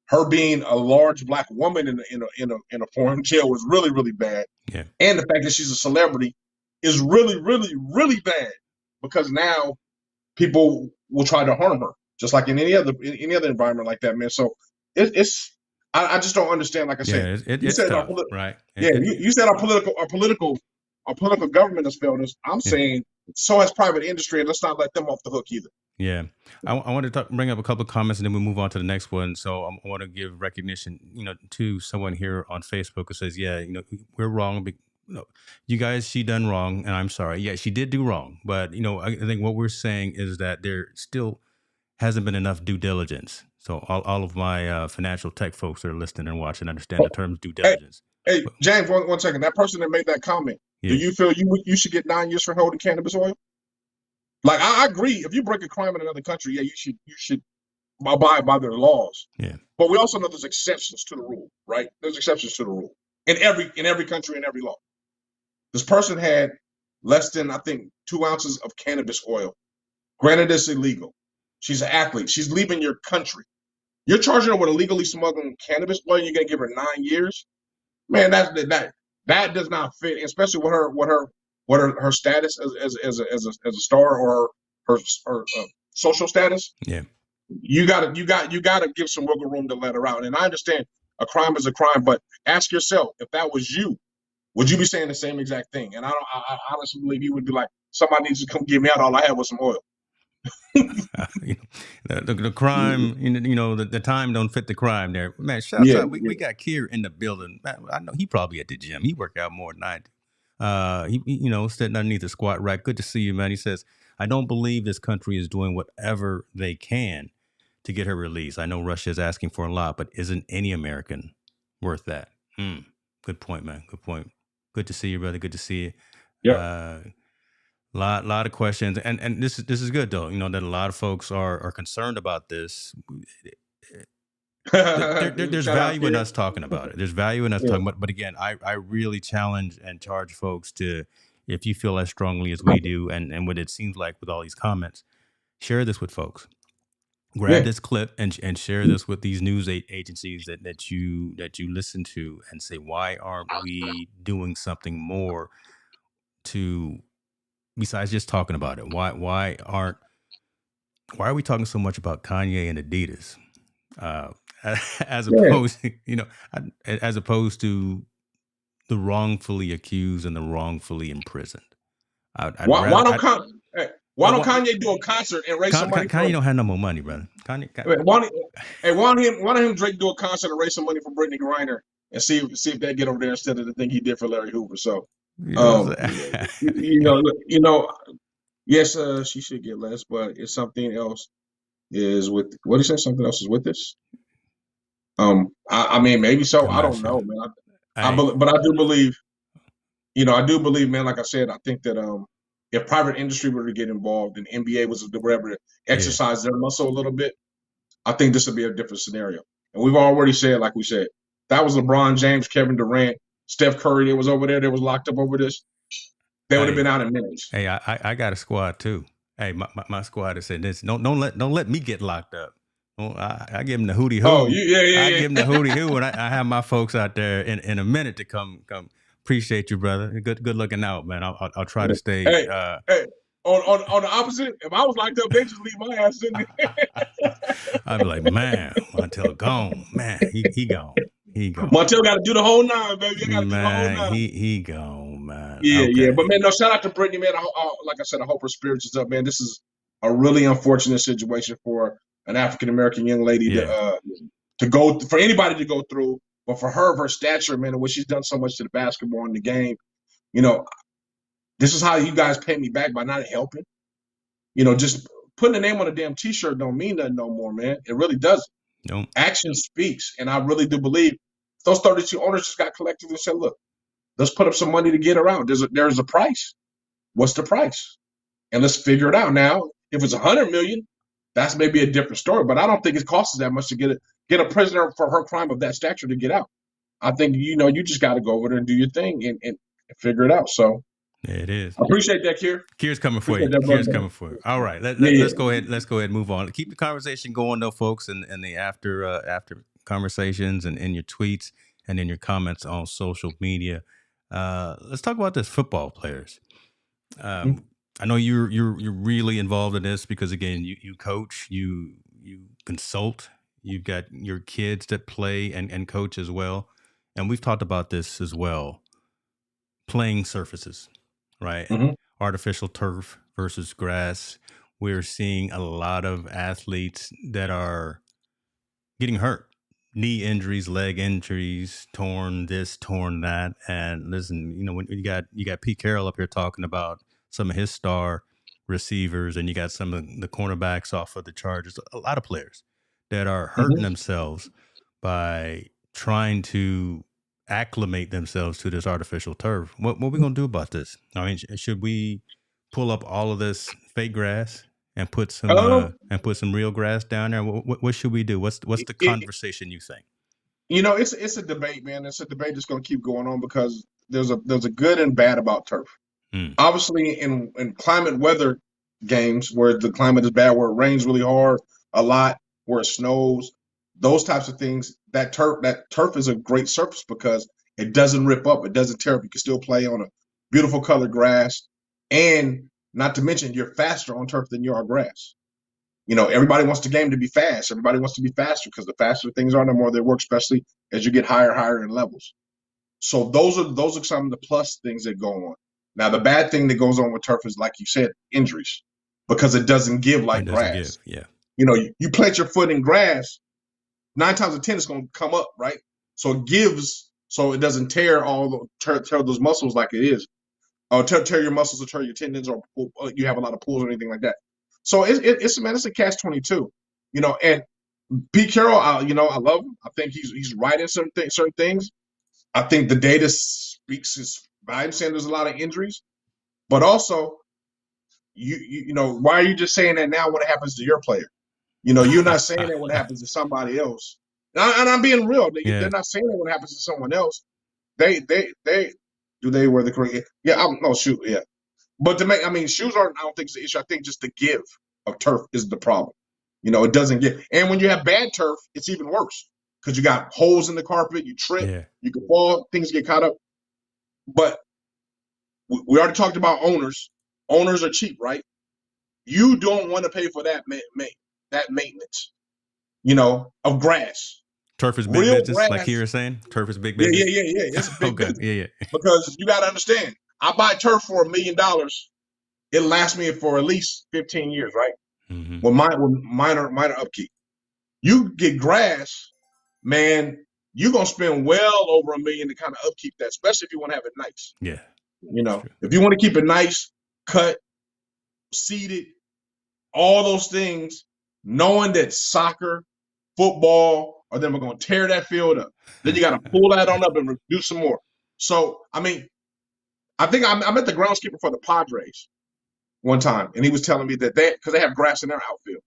Her being a large black woman in a foreign jail is really, really bad. Yeah. And the fact that she's a celebrity is really, really, really bad, because now people will try to harm her, just like in any other environment like that, man. So I just don't understand. Like I said, it's tough, right? You said our political government has failed us. I'm saying so has private industry, and let's not let them off the hook either. Yeah, I want to bring up a couple of comments and then we move on to the next one. So I want to give recognition, to someone here on Facebook who says, "Yeah, we're wrong. You guys, she done wrong, and I'm sorry. Yeah, she did do wrong, but I think what we're saying is that there still hasn't been enough due diligence. So all of my financial tech folks that are listening and watching understand Oh, the terms due hey, diligence. hey, But James, one second. That person that made that comment, do yeah, you feel you should get 9 years for holding cannabis oil? Like I agree, if you break a crime in another country, yeah, you should abide by their laws. yeah, But we also know there's exceptions to the rule, right? There's exceptions to the rule in every country in every law. This person had less than I think 2 ounces of cannabis oil. Granted, it's illegal. She's an athlete. She's leaving your country. You're charging her with illegally smuggling cannabis oil. And you're gonna give her 9 years, man. That does not fit, especially with her status as a star or her social status. yeah. You gotta give some wiggle room to let her out. And I understand a crime is a crime, but ask yourself if that was you, would you be saying the same exact thing? And I honestly believe you would be like, somebody needs to come get me out. All I had was some oil. You the crime, the time don't fit the crime there. Man, shouts Yeah, out. We, yeah. we got Kier in the building. Man, I know he probably at the gym. He work out more than I do. Sitting underneath the squat rack. Good to see you, man. He says, I don't believe this country is doing whatever they can to get her released. I know Russia is asking for a lot, but isn't any American worth that? Good point, man. Good point. Good to see you, brother. Good to see you. Yep. Lot of questions, and this is good though. That a lot of folks are concerned about this. There's Shout out, value in kid. us talking about it. There's value in us Yeah. talking about. But again, I really challenge and charge folks to, if you feel as strongly as we do, and what it seems like with all these comments, share this with folks. Grab Yeah. this clip and share this with these news agencies that you listen to, and say, why aren't we doing something more to, besides just talking about it? Why are we talking so much about Kanye and Adidas, uh, as Yeah. opposed, as opposed to the wrongfully accused and the wrongfully imprisoned? I'd Why, why rather. don't Con- hey, why don't Well, Kanye do a concert and raise some money Kanye for? don't have no more money, brother. Why don't, hey, why don't him Drake do a concert and raise some money for Brittney Griner and see if they get over there instead of the thing he did for Larry Hoover. So, You know um, what I'm saying? yes, she should get less, but it's something else is with what he said. Something else is with this. I mean, maybe so. I'm I not don't sure. know, man. Hey, But I do believe. I do believe, man. Like I said, I think that if private industry were to get involved and NBA was to whatever to yeah, exercise their muscle a little bit, I think this would be a different scenario. And we've already said, like we said, that was LeBron James, Kevin Durant, Steph Curry. They was over there. They was locked up over this. They would have been hey, out in minutes. hey, I got a squad too. Hey, my squad has said this. Don't let me get locked up. Well, I give him the hootie Oh, hoo. yeah, I yeah, give him the yeah. hootie hoo, and I have my folks out there in a minute to come. Appreciate you, brother. Good looking out, man. I'll try to stay. Hey, hey. On the opposite, if I was locked up, they just leave my ass in there. I'd be like, man, Montel gone. Man, he gone. He gone. Montel got to do the whole nine, baby. You got to do the whole Man, nine. he gone, man. Yeah, yeah. But Okay. man, no, shout out to Brittany, man. Like I said, I hope her spirits is up, man. This is a really unfortunate situation for an African American young lady Yeah. to go for anybody to go through. But for her, of her stature, man, and what she's done so much to the basketball and the game, you know, this is how you guys pay me back by not helping. Just putting a name on a damn T-shirt don't mean nothing no more, man. It really doesn't. Nope. Action speaks, and I really do believe those 32 owners just got collected and said, "Look, let's put up some money to get her out. There's a price. What's the price? And let's figure it out." Now, if it's 100 million, that's maybe a different story. But I don't think it costs that much to get a prisoner for her crime of that stature to get out. I think you just got to go over there and do your thing and figure it out. So Yeah, it is. I appreciate that, Kier. Kier's coming for Appreciate you. that, Kier's brother. coming for you. All right, Yeah, yeah. let's go ahead. Let's go ahead and move on. Keep the conversation going, though, folks, and the after conversations and in your tweets and in your comments on social media. Let's talk about this football players. Mhm. I know you're really involved in this because again, you coach, you consult, you've got your kids that play and coach as well, and we've talked about this as well. Playing surfaces, right? Mhm. Artificial turf versus grass. we're seeing a lot of athletes that are getting hurt. Knee injuries, leg injuries, torn this, torn that. And listen, when you got Pete Carroll up here talking about some of his star receivers, and you got some of the cornerbacks off of the Chargers, a lot of players that are hurting Mhm. themselves by trying to acclimate themselves to this artificial turf. What are we gonna do about this? I mean, should we pull up all of this fake grass and Um, put some real grass down there? What should we do? What's the it, conversation you think? it's a debate, man. It's a debate that's going to keep going on because there's a good and bad about turf. Mm, Obviously, in climate weather games where the climate is bad, where it rains really hard a lot, where it snows, those types of things, that turf is a great surface because it doesn't rip up, it doesn't tear up. You can still play on a beautiful colored grass, and not to mention you're faster on turf than you are grass. Everybody wants the game to be fast. Everybody wants to be faster because the faster things are, the more they work, especially as you get higher in levels. So those are some of the plus things that go on. Now the bad thing that goes on with turf is, like you said, injuries, because it doesn't give it like doesn't grass. give. Yeah. You plant your foot in grass, 9 times out of 10 it's going to come up, right? So it gives, so it doesn't tear those muscles like it is, or tear your muscles or tear your tendons, or you have a lot of pulls or anything like that. So it's a catch-22, and Pete Carroll, I love him. I think he's right in certain things. I think the data speaks his volume, saying there's a lot of injuries, but also why are you just saying that now when it happens to your player? You're not saying that when it happens to somebody else. And I'm being real. Yeah. They're not saying that when it happens to someone else. They do they wear the correct? Yeah, I don't know. Shoot, yeah. But shoes aren't. I don't think it's the issue. I think just the give of turf is the problem. It doesn't give. And when you have bad turf, it's even worse because you got holes in the carpet. You trip. Yeah. You can fall. Things get caught up. But we already talked about owners. Owners are cheap, right? You don't want to pay for that maintenance, of grass. Turf is big Real business, like you grass. were saying. Turf is big Yeah, yeah, business. yeah, yeah. It's a big Okay. business Yeah. because you got to understand. I buy turf for $1 million. It lasts me for at least 15 years, right? Mm-hmm. With minor upkeep. You get grass, man. You're gonna spend well over $1 million to kind of upkeep that, especially if you want to have it nice. Yeah. That's true. If you want to keep it nice, cut, seeded, all those things, knowing that soccer, football, or then we're going to tear that field up. Then you got to pull that on up and do some more. So, I think I'm at the groundskeeper for the Padres one time, and he was telling me that because they have grass in their outfield.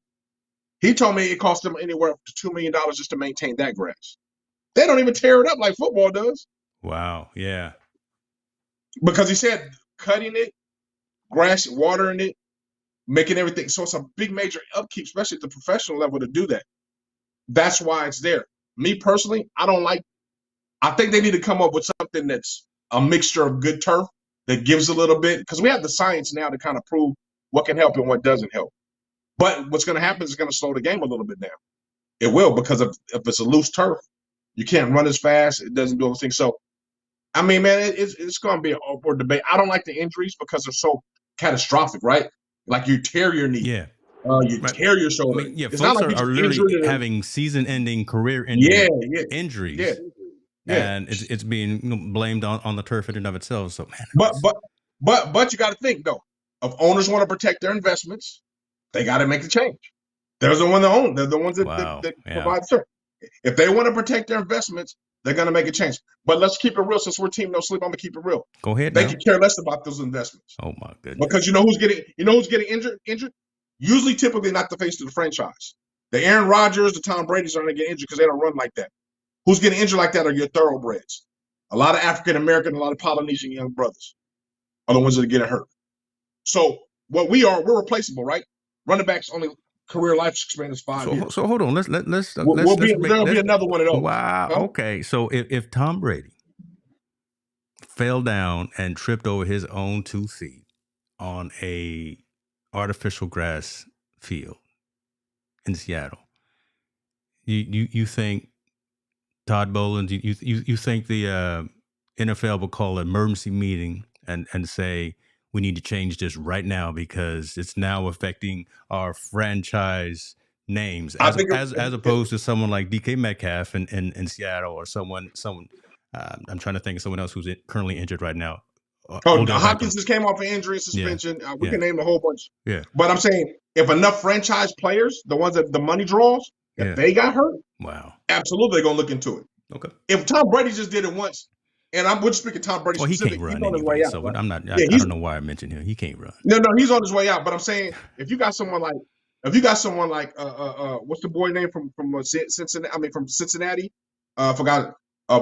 He told me it cost them anywhere up to $2 million just to maintain that grass. They don't even tear it up like football does. Wow. Yeah. Because he said cutting it, grass, watering it, making everything. So it's a big major upkeep, especially at the professional level, to do that. That's why it's there. Me personally, I think they need to come up with something that's a mixture of good turf that gives a little bit, because we have the science now to kind of prove what can help and what doesn't help. But what's going to happen is it's going to slow the game a little bit down. It will, because if it's a loose turf, you can't run as fast. It doesn't do those things. So, man, it's going to be an upward debate. I don't like the injuries because they're so catastrophic, right? Like you tear your knee, Yeah. you Right. tear your I shoulder. mean, yeah, It's not folks like you are just literally injured it. having season-ending, Yeah, career-ending yeah, yeah, injuries, yeah. and it's being blamed on the turf in and of itself. So, man, But but you got to think though. If owners want to protect their investments, they got to make the change. They're the one that own. They're the ones wow. that Yeah. provide the service. If they want to protect their investments, they're going to make a change. But let's keep it real. Since we're Team No Sleep, I'm gonna keep it real. Go ahead They now. could care less about those investments Oh my goodness. because you know who's getting injured. Usually, typically not the face of the franchise. The Aaron Rodgers, the Tom Brady's are going to get injured because they don't run like that. Who's getting injured like that are your thoroughbreds. A lot of African American, a lot of Polynesian young brothers are the ones that are getting hurt. So we're replaceable, right? Running backs only career life span is 5 years. So hold on. Let's There'll be another one of those. wow. Huh? Okay. So if Tom Brady fell down and tripped over his own 2 feet on a artificial grass field in Seattle, you think Todd Bowlen, you think the NFL will call an emergency meeting and say we need to change this right now because it's now affecting our franchise names, I as think opposed to someone like DK Metcalf in Seattle, or someone I'm trying to think of someone else who's currently injured right now. Odell Hopkins Beckham. just came off an injury suspension. Yeah. We can name a whole bunch. Yeah. But I'm saying if enough franchise players, the ones that the money draws, if they got hurt, wow, absolutely they're gonna look into it. Okay. If Tom Brady just did it once, and we're just speaking Tom Brady specific, he can't run he's on his way anyway, out. so Right? I'm not. Yeah, I don't know why I mentioned him. He can't run. No, he's on his way out. But I'm saying if you got someone like what's the boy name from Cincinnati? I mean from Cincinnati. Forgot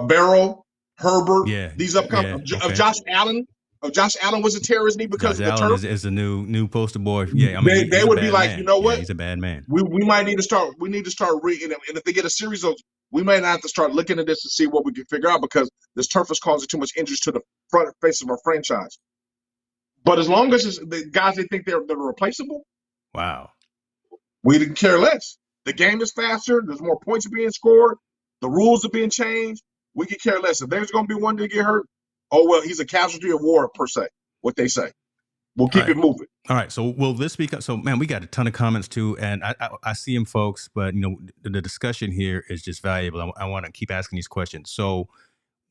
Barrow, Herbert. Yeah, these upcoming of Josh Allen. Josh Allen was a terrorist knee because Josh of the Allen turf. is the new poster boy. Yeah, I mean they would be like, man. You know what? Yeah, he's a bad man. We might need to start. We need to start reading, and if they get a series of, we might not have to start looking at this to see what we can figure out because this turf is causing too much injuries to the front face of our franchise. But as long as the guys they think they're replaceable, wow, we didn't care less. The game is faster. There's more points being scored. The rules are being changed. We could care less. If there's going to be one to get hurt, oh well, he's a casualty of war per se. What they say. We'll keep it moving. All right. So will this be? So man, we got a ton of comments too, and I see them, folks. But the discussion here is just valuable. I want to keep asking these questions. So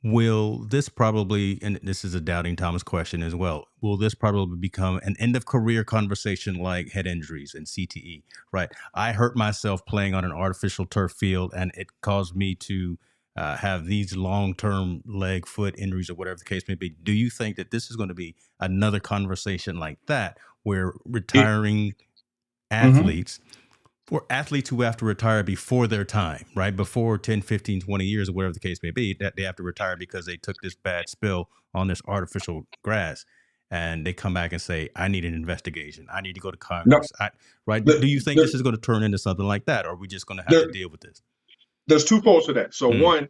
will this probably, and this is a Doubting Thomas question as well, will this probably become an end of career conversation like head injuries and CTE? Right. I hurt myself playing on an artificial turf field, and it caused me to have these long-term leg, foot injuries, or whatever the case may be. Do you think that this is going to be another conversation like that, where retiring athletes, or athletes who have to retire before their time, right, before 10, 15, 20 years, or whatever the case may be, that they have to retire because they took this bad spill on this artificial grass, and they come back and say, I need an investigation. I need to go to Congress. No, do you think this is going to turn into something like that, or are we just going to have to deal with this? There's two folds to that. So one,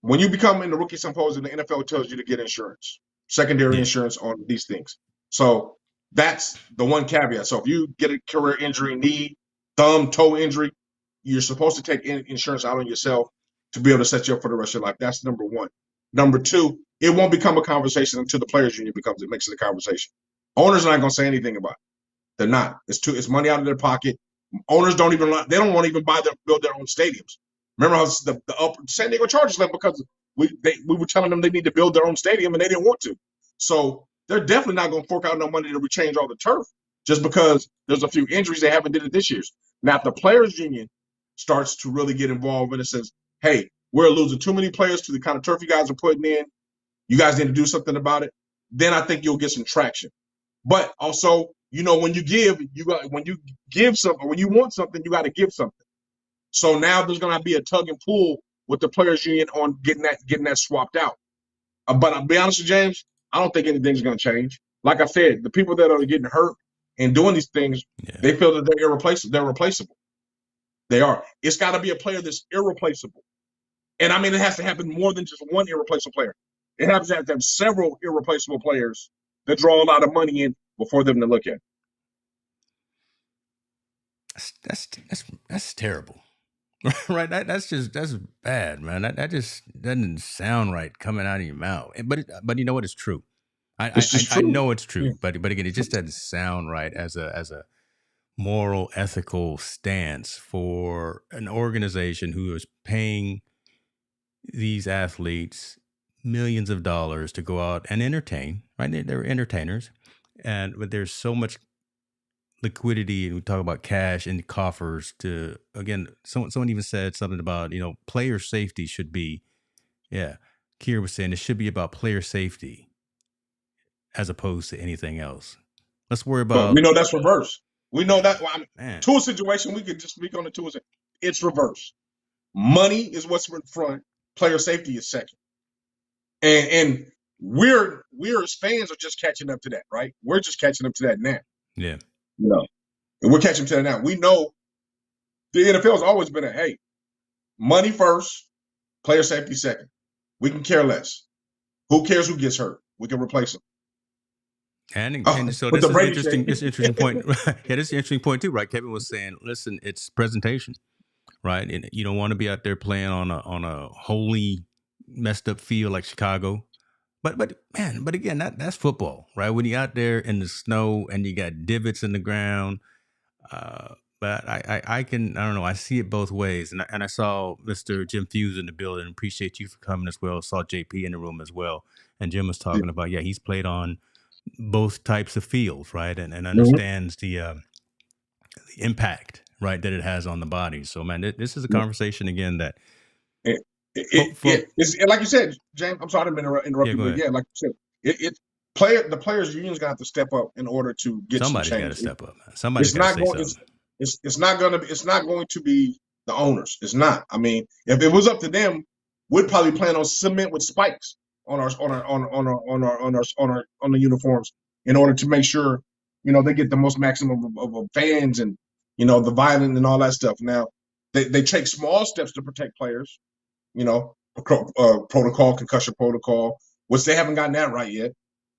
when you become in the rookie symposium, the NFL tells you to get insurance, secondary insurance on these things. So that's the one caveat. So if you get a career injury, knee, thumb, toe injury, you're supposed to take insurance out on yourself to be able to set you up for the rest of your life. That's number one. Number two, it won't become a conversation until the players union makes it a conversation. Owners are not going to say anything about it. They're not. It's money out of their pocket. Owners don't want to even build their own stadiums. Remember how the San Diego Chargers left because we were telling them they need to build their own stadium and they didn't want to. So they're definitely not going to fork out no money to rechange all the turf just because there's a few injuries they haven't did it this year. Now, if the players union starts to really get involved and it says, hey, we're losing too many players to the kind of turf you guys are putting in, you guys need to do something about it, then I think you'll get some traction. But also, when you give something, when you want something, you got to give something. So now there's going to be a tug and pull with the players union on getting that swapped out. But I'll be honest with you, James, I don't think anything's going to change. Like I said, the people that are getting hurt and doing these things, they feel that they're irreplaceable. They're replaceable. They are. It's got to be a player that's irreplaceable. And I mean, it has to happen more than just one irreplaceable player. It has to have several irreplaceable players that draw a lot of money in before them to look at. That's terrible. Right, that's bad, man. That just doesn't sound right coming out of your mouth. But you know what? It's true. I know it's true. Yeah. But again, it just doesn't sound right as a moral, ethical stance for an organization who is paying these athletes millions of dollars to go out and entertain. Right, they're entertainers, but there's so much liquidity, and we talk about cash in the coffers. To again, someone even said something about player safety should be. Yeah, Kier was saying it should be about player safety as opposed to anything else. Let's worry about. But we know that's reverse. We know that. Tua situation, we could just speak on the Tua. It's reverse. Money is what's in front. Player safety is second. And we're as fans are just catching up to that, right? We're just catching up to that now. Yeah. And we're catching to that now. We know the NFL has always been hey, money first, player safety second. We can care less. Who cares who gets hurt? We can replace them. And so this is interesting. This interesting point. Yeah, this is an interesting point too, right? Kevin was saying, listen, it's presentation, right? And you don't want to be out there playing on a wholly messed up field like Chicago, But man, but again, that's football, right? When you're out there in the snow and you got divots in the ground. But I don't know. I see it both ways, and I saw Mr. Jim Fuse in the building. Appreciate you for coming as well. Saw JP in the room as well, and Jim was talking about he's played on both types of fields, right, and understands the impact, right, that it has on the body. So man, this is a conversation again that it's like you said, James. I'm sorry, I didn't interrupt you, but like you said, the players' union's gonna have to step up in order to get somebody's some got change. to step up, man. Somebody's got to say something. It's not going to be the owners. It's not. I mean, if it was up to them, we'd probably plan on cement with spikes on the uniforms in order to make sure they get the most maximum of fans and the violence and all that stuff. Now they take small steps to protect players. Protocol, concussion protocol, which they haven't gotten that right yet.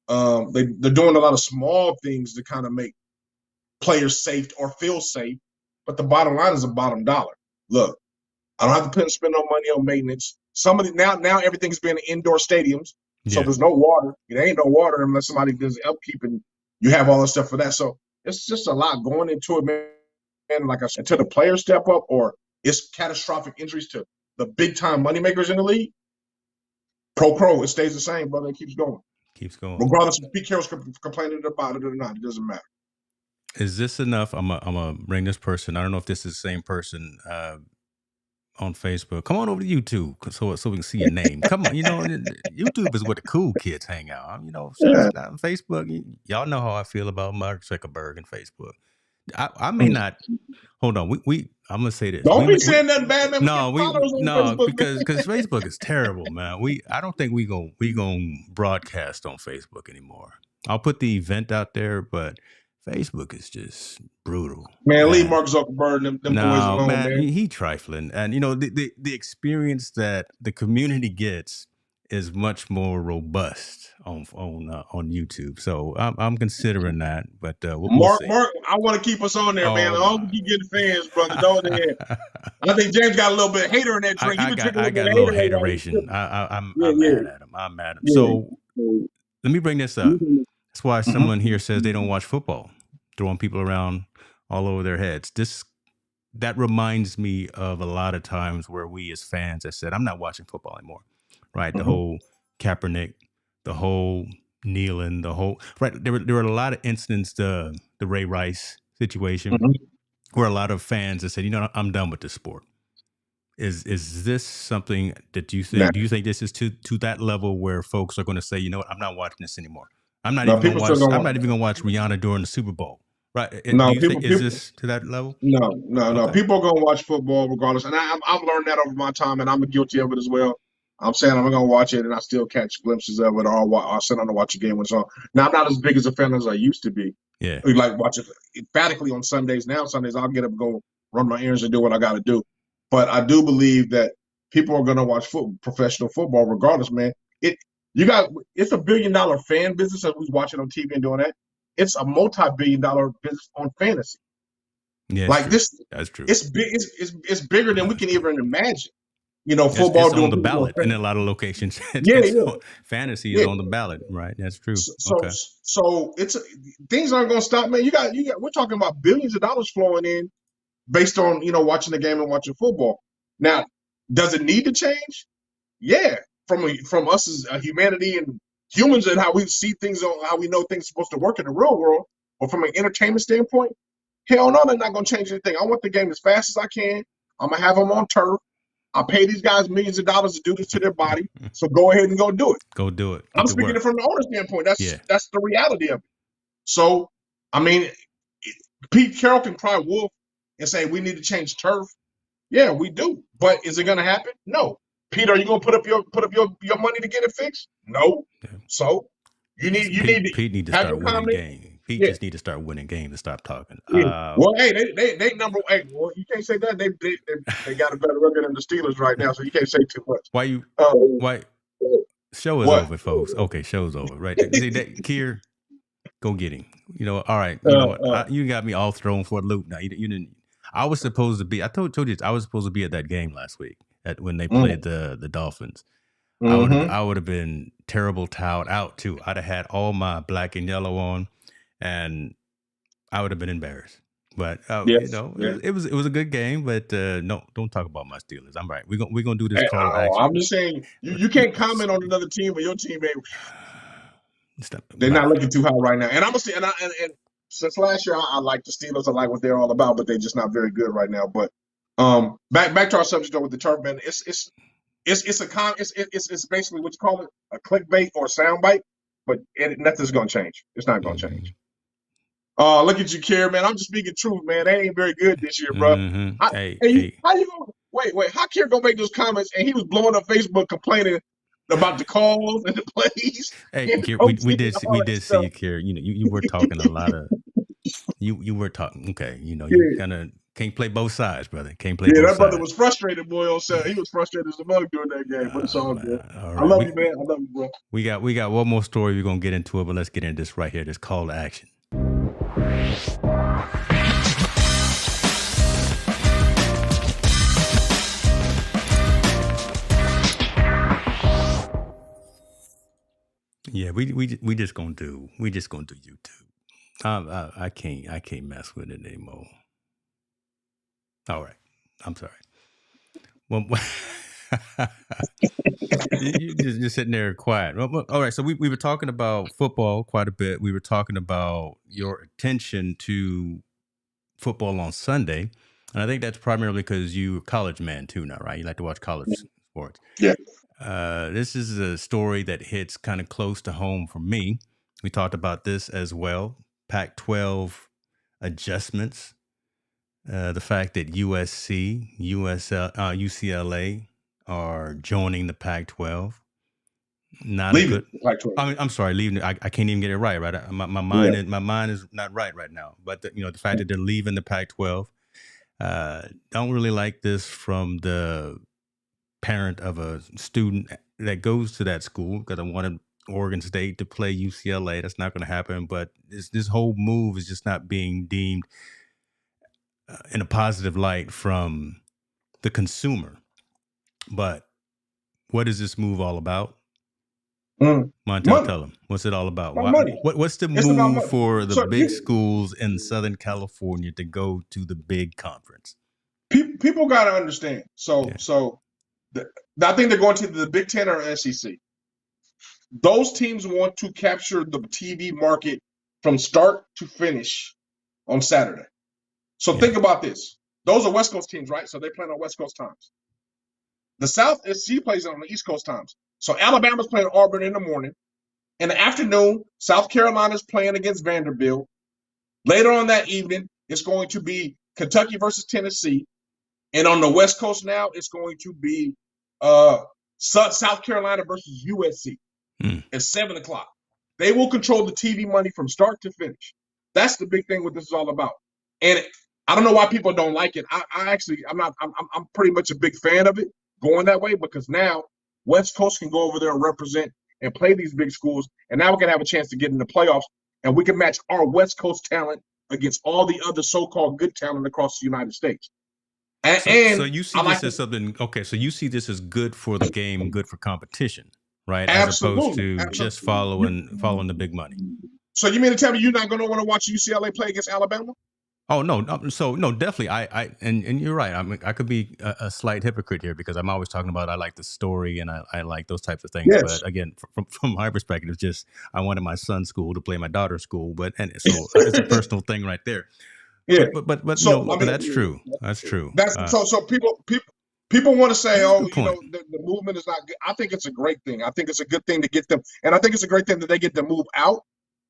They're doing a lot of small things to kind of make players safe or feel safe, but the bottom line is a bottom dollar. Look, I don't have to spend no money on maintenance. Now everything's been in indoor stadiums, so there's no water. There ain't no water unless somebody does upkeep, and you have all the stuff for that. So it's just a lot going into it, man. Like I said, until the players step up or it's catastrophic injuries to the big time moneymakers in the league, it stays the same, brother. It keeps going. Regardless if Pete Carroll's complaining about it or not, it doesn't matter. Is this enough? I'm gonna bring this person. I don't know if this is the same person on Facebook. Come on over to YouTube so we can see your name. Come on, YouTube is where the cool kids hang out. On Facebook, y'all know how I feel about Mark Zuckerberg and Facebook. I may not. Hold on, I'm gonna say this. Don't be saying nothing bad, man. Because Facebook is terrible, man. I don't think we gonna broadcast on Facebook anymore. I'll put the event out there, but Facebook is just brutal. Man, leave Mark Zuckerberg them boys alone, man. He trifling, and the experience that the community gets is much more robust on YouTube. So I'm considering that. But Mark, I want to keep us on there, man. I don't keep getting fans, brother. Don't I think James got a little bit of hater in that drink. I got a little hateration. I'm mad at him. I'm mad at him. So let me bring this up. That's why someone here says they don't watch football, throwing people around all over their heads. That reminds me of a lot of times where we as fans have said, I'm not watching football anymore, right? The whole Kaepernick, the whole kneeling, right? There were a lot of incidents, the Ray Rice situation, where a lot of fans have said, I'm done with this sport. Is this something that you think? Do you think this is to that level where folks are going to say, I'm not watching this anymore? I'm not even going to watch Rihanna during the Super Bowl, right? Is this to that level? No. People are going to watch football regardless, and I've learned that over my time, and I'm guilty of it as well. I'm saying I'm going to watch it, and I still catch glimpses of it, or I'll sit down and watch a game when it's on. Now I'm not as big as a fan as I used to be. Yeah, we like watch it emphatically on Sundays. Now Sundays I'll get up and go run my errands and do what I got to do. But I do believe that people are going to watch professional football regardless, man. It's a $1 billion fan business that who's watching on TV and doing that. It's a multi-billion-dollar business on fantasy. Yeah, like this. That's true. It's big. It's bigger than we can even imagine. Football it's on the ballot in a lot of locations. Fantasy is on the ballot, right? That's true. So things aren't going to stop, man. You got. We're talking about billions of dollars flowing in based on watching the game and watching football. Now, does it need to change? Yeah. From us as a humanity and humans and how we see things, how we know things are supposed to work in the real world, or from an entertainment standpoint, hell no, they're not going to change anything. I want the game as fast as I can. I'm going to have them on turf. I pay these guys millions of dollars to do this to their body, so go ahead and go do it. Go do it. I'm speaking it from the owner standpoint. That's the reality of it. So, I mean, Pete Carroll can cry wolf and say we need to change turf. Yeah, we do. But is it going to happen? No. Pete, are you going to put up your money to get it fixed? No. Yeah. So Pete need to start winning games. Pete just need to start winning games and stop talking. Well, hey, they number 8. Well, you can't say that. They got a better record than the Steelers right now, so you can't say too much. Why? Show is over, folks. Okay, show's over. Right. See that, Kier, go get him. All right. You know what? You got me all thrown for a loop now. You didn't. I was supposed to be. I told you I was supposed to be at that game last week when they played the Dolphins. I would have been terrible towel out too. I'd have had all my black and yellow on, and I would have been embarrassed. But Yes, yeah. it was a good game. But no, don't talk about my Steelers. I'm right. We're gonna do this Hey, call to action. I'm just saying you can't comment on another team, but your team ain't. They're Right. not looking too hot right now. And I'm gonna say, and since last year, I like the Steelers. I like what they're all about, but they're just not very good right now. But back to our subject though with the turf, man. It's basically what you call it, a clickbait or a soundbite, but nothing's gonna change. It's not gonna change. Look at you, Kier, man. I'm just speaking truth, man. They ain't very good this year, bro. Hey. How you gonna wait? How Kier gonna make those comments? And he was blowing up Facebook complaining about the calls and the plays. Hey, and Kier, the we did see stuff. you, Kier. You were talking a lot of you were talking. Okay, you Yeah. kind of can't play both sides, brother. Can't play Yeah, both that brother sides. was frustrated, boy. On set, he was frustrated as a mug during that game, but it's all good. All I right. love you, man. I love you, bro. We got one more story. We're gonna get into it, but let's get into this right here. This call to action. Yeah, we just gonna do YouTube. I can't mess with it anymore. All right, I'm sorry. Well, you just sitting there quiet. Well, all right, so we were talking about football quite a bit. We were talking about your attention to football on Sunday, and I think that's primarily because you're a college man too now, right? You like to watch college sports. Yeah. This is a story that hits kind of close to home for me. We talked about this as well. Pac-12 adjustments. The fact that USC, UCLA are joining the Pac-12. Not Leave a good. it. Pac-12. I'm sorry, leaving. I can't even get it right. Right, my mind is not right now. But the fact that they're leaving the Pac-12. Don't really like this from the parent of a student that goes to that school because I wanted Oregon State to play UCLA. That's not going to happen. But this whole move is just not being deemed in a positive light from the consumer. But what is this move all about? Montel, tell them. What's it all about? Money. What's the move for the big schools in Southern California to go to the big conference? People got to understand. I think they're going to the Big-10 or SEC. Those teams want to capture the TV market from start to finish on Saturday. So think about this. Those are West Coast teams, right? So they play on West Coast times. The South SC plays on the East Coast times. So Alabama's playing Auburn in the morning. In the afternoon, South Carolina's playing against Vanderbilt. Later on that evening, it's going to be Kentucky versus Tennessee. And on the West Coast now, it's going to be South Carolina versus USC at 7 o'clock. They will control the TV money from start to finish. That's the big thing what this is all about. And I don't know why people don't like it. I'm pretty much a big fan of it going that way because now West Coast can go over there and represent and play these big schools. And now we can have a chance to get in the playoffs and we can match our West Coast talent against all the other so-called good talent across the United States. So you see this as something, okay, so you see this as good for the game, good for competition, right? As opposed to just following the big money. So you mean to tell me you're not going to want to watch UCLA play against Alabama? Oh, no. So, no, definitely. And you're right. I mean, I could be a slight hypocrite here because I'm always talking about I like the story and I like those types of things. Yes. But again, from my perspective, it's just I wanted my son's school to play my daughter's school. And so it's a personal thing right there. Yeah, but that's true. That's true. So people want to say, the movement is not good. I think it's a great thing. I think it's a good thing to get them, and I think it's a great thing that they get to move out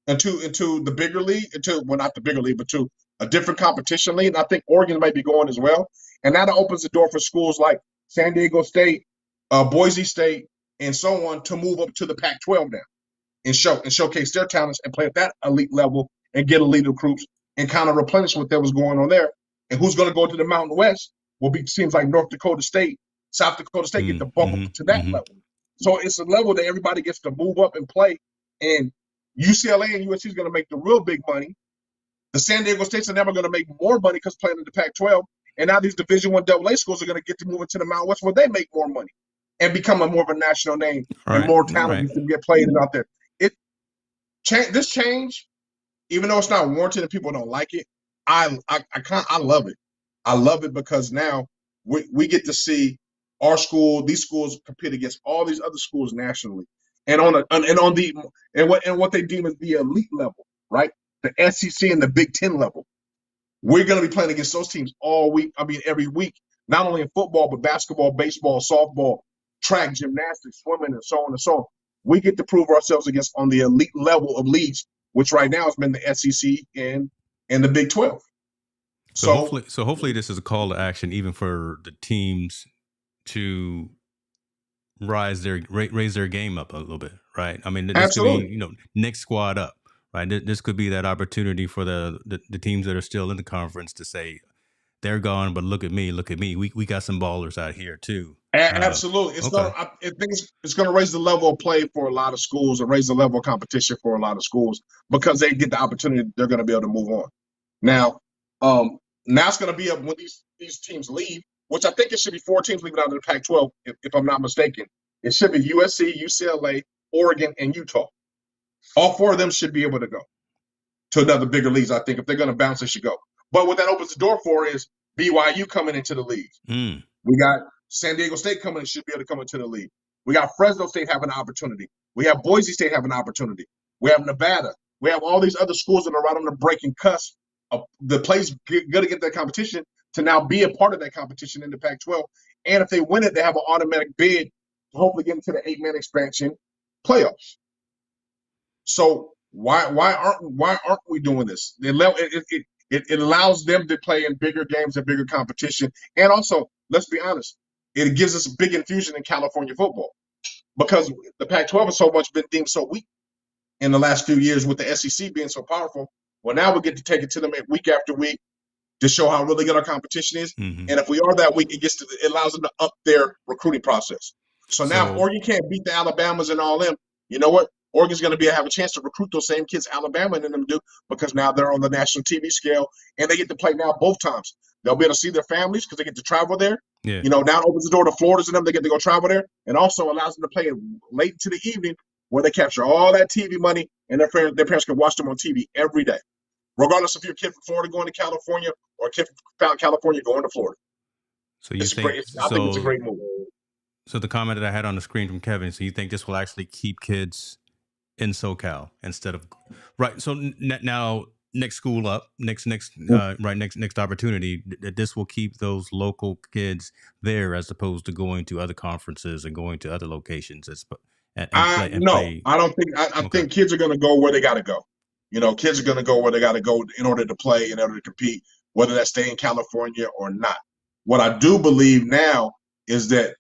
into the bigger league, not the bigger league, but to a different competition league. And I think Oregon might be going as well, and that opens the door for schools like San Diego State, Boise State, and so on to move up to the Pac-12 now and showcase their talents and play at that elite level and get elite recruits. And kind of replenish what was going on there. And who's going to go to the Mountain West seems like North Dakota State, South Dakota State get the bump up to that level. So it's a level that everybody gets to move up and play. And UCLA and USC is going to make the real big money. The San Diego States are never going to make more money because playing in the Pac-12. And now these Division I AA schools are going to get to move into the Mountain West where they make more money. and become more of a national name, All and right. more All talent right. to get played out there. This change, even though it's not warranted and people don't like it, I love it. I love it because now we get to see our school, these schools compete against all these other schools nationally, and what they deem as the elite level, right? The SEC and the Big-10 level. We're going to be playing against those teams all week. I mean, every week, not only in football, but basketball, baseball, softball, track, gymnastics, swimming, and so on and so on. We get to prove ourselves against on the elite level of leagues, which right now has been the SEC and the Big 12. So hopefully this is a call to action even for the teams to raise their game up a little bit, right? I mean, this could be Absolutely. next squad up, right? This could be that opportunity for the teams that are still in the conference to say they're gone, but look at me, we got some ballers out here too. Absolutely. Okay. I think it's going to raise the level of play for a lot of schools and raise the level of competition for a lot of schools because they get the opportunity. They're going to be able to move on. Now, now it's going to be up when these teams leave, which I think it should be 4 teams leaving out of the Pac-12, if I'm not mistaken. It should be USC, UCLA, Oregon, and Utah. All 4 of them should be able to go to another bigger leagues. I think if they're going to bounce, they should go. But what that opens the door for is BYU coming into the league. We got San Diego State coming and should be able to come into the league. We got Fresno State having an opportunity. We have Boise State having an opportunity. We have Nevada. We have all these other schools that are right on the breaking cusp of the place going to get that competition to now be a part of that competition in the Pac-12. And if they win it, they have an automatic bid to hopefully get into the 8-man expansion playoffs. So why aren't we doing this? It allows them to play in bigger games and bigger competition, and also let's be honest, it gives us a big infusion in California football because the Pac-12 has so much been deemed so weak in the last few years with the SEC being so powerful. Well, now we get to take it to them week after week to show how really good our competition is, and if we are that weak, it allows them to up their recruiting process. So now if Oregon can't beat the Alabamas and all them, you know what? Oregon's going to have a chance to recruit those same kids Alabama and them do because now they're on the national TV scale and they get to play now both times. They'll be able to see their families because they get to travel there. Yeah. Now it opens the door to Florida's and them. They get to go travel there and also allows them to play late into the evening where they capture all that TV money and their parents can watch them on TV every day, regardless if you're a kid from Florida going to California or a kid from California going to Florida. So you think? I think it's a great move. So the comment that I had on the screen from Kevin. So you think this will actually keep kids in SoCal instead of right? So now next school up, next opportunity. This will keep those local kids there as opposed to going to other conferences and going to other locations. No, I don't think. I think kids are going to go where they got to go. Kids are going to go where they got to go in order to play, in order to compete, whether that's stay in California or not. What I do believe now is that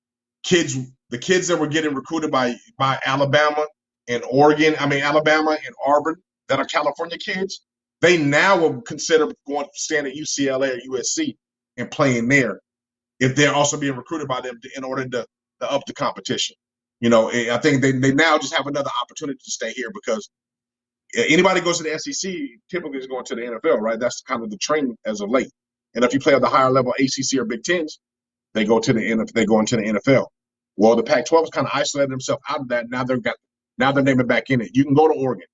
the kids that were getting recruited by Alabama and Oregon, Alabama and Auburn, that are California kids, they now will consider staying at UCLA or USC and playing there if they're also being recruited by them in order to up the competition. I think they now just have another opportunity to stay here because anybody goes to the SEC typically is going to the NFL, right? That's kind of the trend as of late. And if you play at the higher level ACC or Big Tens, they go into the NFL. Well, the Pac-12 has kind of isolated themselves out of that. Now they're naming back in it. You can go to Oregon.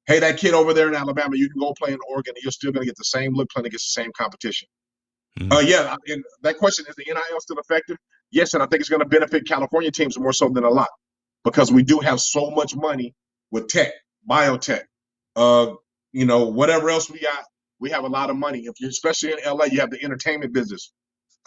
Hey, that kid over there in Alabama, you can go play in Oregon, and you're still going to get the same look playing against the same competition. Yeah, and that question, is the NIL still effective? Yes, and I think it's going to benefit California teams more so than a lot because we do have so much money with tech, biotech, whatever else we got. We have a lot of money. Especially in LA, you have the entertainment business.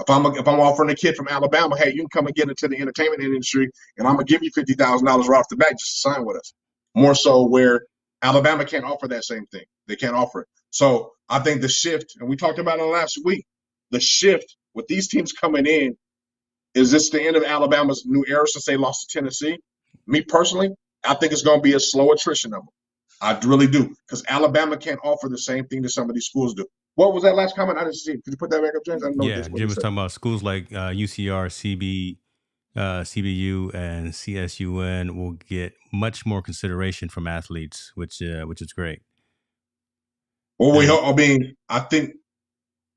If I'm offering a kid from Alabama, hey, you can come and get into the entertainment industry, and I'm gonna give you $50,000 right off the bat just to sign with us. More so where Alabama can't offer that same thing. They can't offer it. So I think the shift, and we talked about it last week, the shift with these teams coming in, is this the end of Alabama's new era since they lost to Tennessee? Me personally, I think it's going to be a slow attrition of them. I really do, because Alabama can't offer the same thing that some of these schools do. What was that last comment? I didn't see it. Could you put that back up, James? I didn't know Yeah, Jim was talking about schools like UCR, CBU, and CSUN will get much more consideration from athletes, which is great. Well, I think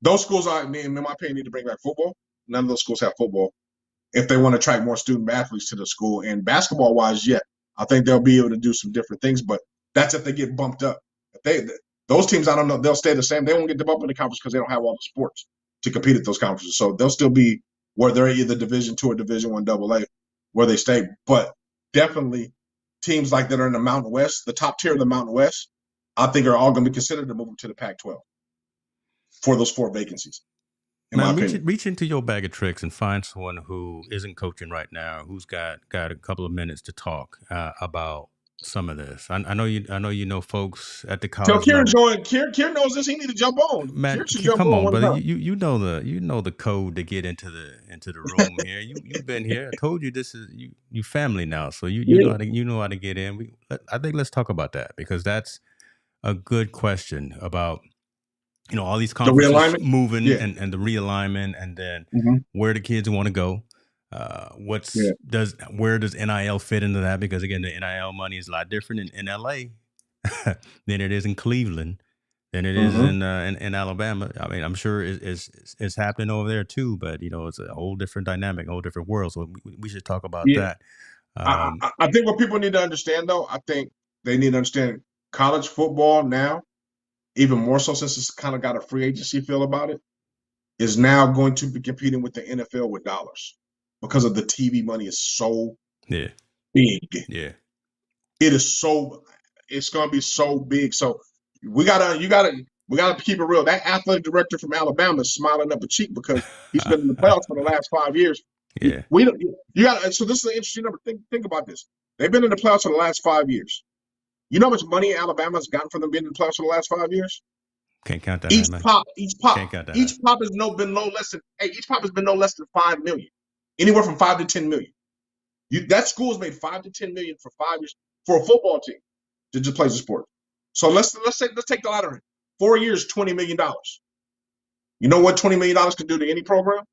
those schools in my opinion, need to bring back football. None of those schools have football. if they want to attract more student athletes to the school. And basketball wise, yeah, I think they'll be able to do some different things, but that's if they get bumped up. If those teams, I don't know, they'll stay the same. They won't get bumped in the conference because they don't have all the sports to compete at those conferences. So they'll still be where they're either Division II or Division I AA, where they stay. But definitely teams like that are in the Mountain West, the top tier of the Mountain West, I think are all going to be considered to move to the Pac-12 for those 4 vacancies. Man, reach into your bag of tricks and find someone who isn't coaching right now, who's got a couple of minutes to talk about some of this. I know you know folks at the college. Tell Kieran join. Kieran knows this. He need to jump on. Man, come on, brother. You know the code to get into the room here. You've been here. I told you this is you family now, so you know how to get in. I think let's talk about that, because that's a good question about, you know, all these conferences moving and the realignment, and then where the kids want to go. Where does NIL fit into that? Because again, the NIL money is a lot different in LA than it is in Cleveland, than it is in Alabama. I mean, I'm sure it's happening over there too, but you know, it's a whole different dynamic, a whole different world. So we should talk about that. I think what people need to understand, though, I think they need to understand college football now, even more so since it's kind of got a free agency feel about it, is now going to be competing with the NFL with dollars, because of the TV money is so big. Yeah. It's going to be so big. So we gotta keep it real. That athletic director from Alabama is smiling up a cheek because he's been in the playoffs for the last 5 years. Yeah. So this is an interesting number. Think about this. They've been in the playoffs for the last 5 years. You know how much money Alabama's gotten from them being in the playoffs for the last 5 years? Can't count that. Each pop has been no less than $5 million. Anywhere from $5 to $10 million. That school has made $5 to $10 million for 5 years for a football team to just play the sport. So let's take the lottery. 4 years, $20 million. You know what $20 million can do to any program?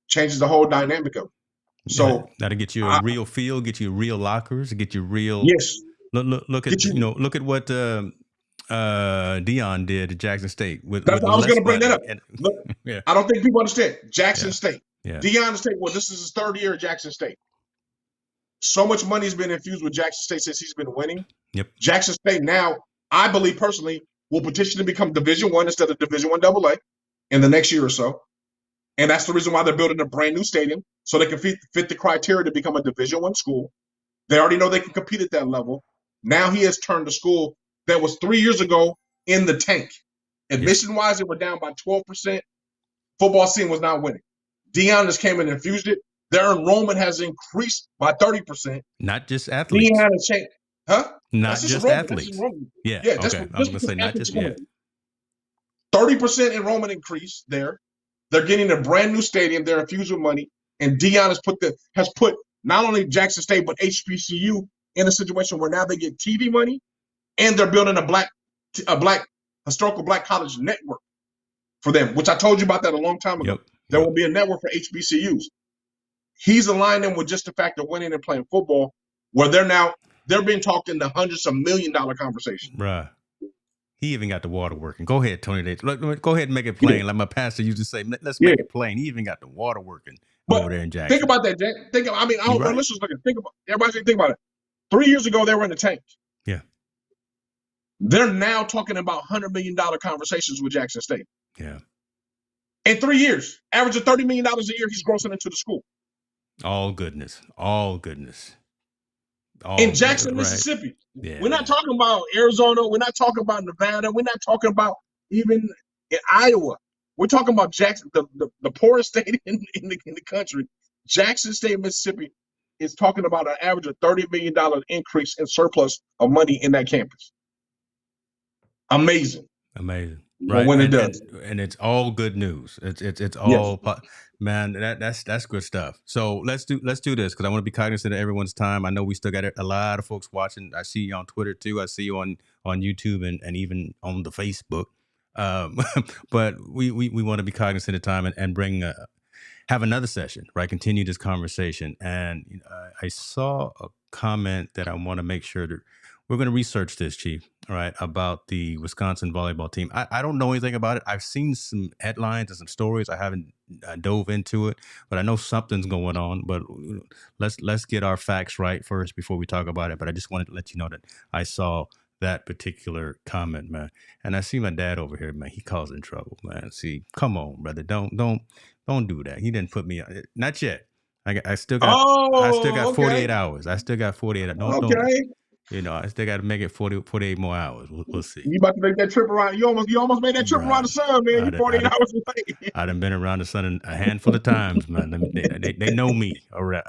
Changes the whole dynamic of it. So that'll get you a real field, get you real lockers, get you real. Yes. Look at what Dion did at Jackson State. I was going to bring that up. Look, I don't think people understand. Jackson State. Yeah. Dion State. Well, this is his 3rd year at Jackson State. So much money has been infused with Jackson State since he's been winning. Yep. Jackson State now, I believe personally, will petition to become Division I instead of Division I AA in the next year or so. And that's the reason why they're building a brand new stadium, so they can fit the criteria to become a Division I school. They already know they can compete at that level. Now he has turned a school that was 3 years ago in the tank. Admission-wise, it went down by 12%. Football scene was not winning. Dion just came in and infused it. Their enrollment has increased by 30%. Not just athletes. Dion has changed. Huh? Not just athletes. Yeah. Okay. I was going to say not just 30% enrollment increase there. They're getting a brand new stadium. They're infused with money. And Dion has put not only Jackson State, but HBCU in a situation where now they get TV money, and they're building a historical black college network for them, which I told you about that a long time ago. There will be a network for HBCUs. He's aligned them with just the fact of winning and playing football, where they're being talked into hundreds of $1 million conversations. Right. He even got the water working. Go ahead, Tony Dates. Go ahead and make it plain. Like my pastor used to say, let's make it plain. He even got the water working over there in Jackson. Think about that, Jack. Listeners looking. Think about it. 3 years ago, they were in the tank. Yeah. They're now talking about $100 million conversations with Jackson State. Yeah. In 3 years, average of $30 million a year, he's grossing into the school. All goodness. In Jackson, Mississippi. Yeah. We're not talking about Arizona. We're not talking about Nevada. We're not talking about even in Iowa. We're talking about Jackson, the poorest state in the country. Jackson State, Mississippi, is talking about an average of $30 million increase in surplus of money in that campus. Amazing. Right. When it does. And it's all good news. It's all man, that's good stuff. So let's do this, because I want to be cognizant of everyone's time. I know we still got a lot of folks watching. I see you on Twitter too. I see you on YouTube and even on the Facebook. But we want to be cognizant of time and have another session, right? Continue this conversation. And I saw a comment that I want to make sure that we're going to research this, Chief. right, about the Wisconsin volleyball team. I don't know anything about it. I've seen some headlines and some stories. I haven't dove into it, but I know something's going on. But let's get our facts right first before we talk about it. But I just wanted to let you know that I saw that particular comment, man. And I see my dad over here, man. He causing trouble, man. See, come on, brother. Don't do that. He didn't put me on. Not yet. I still got Oh, 48 okay. hours. I still got 48. Don't Okay. I still got to make it 48 more hours. We'll see. You about to make that trip around. You almost made that trip around Bruh, the sun, man. I You done, 48 hours away. I done been around the sun a handful of times, man. They know me around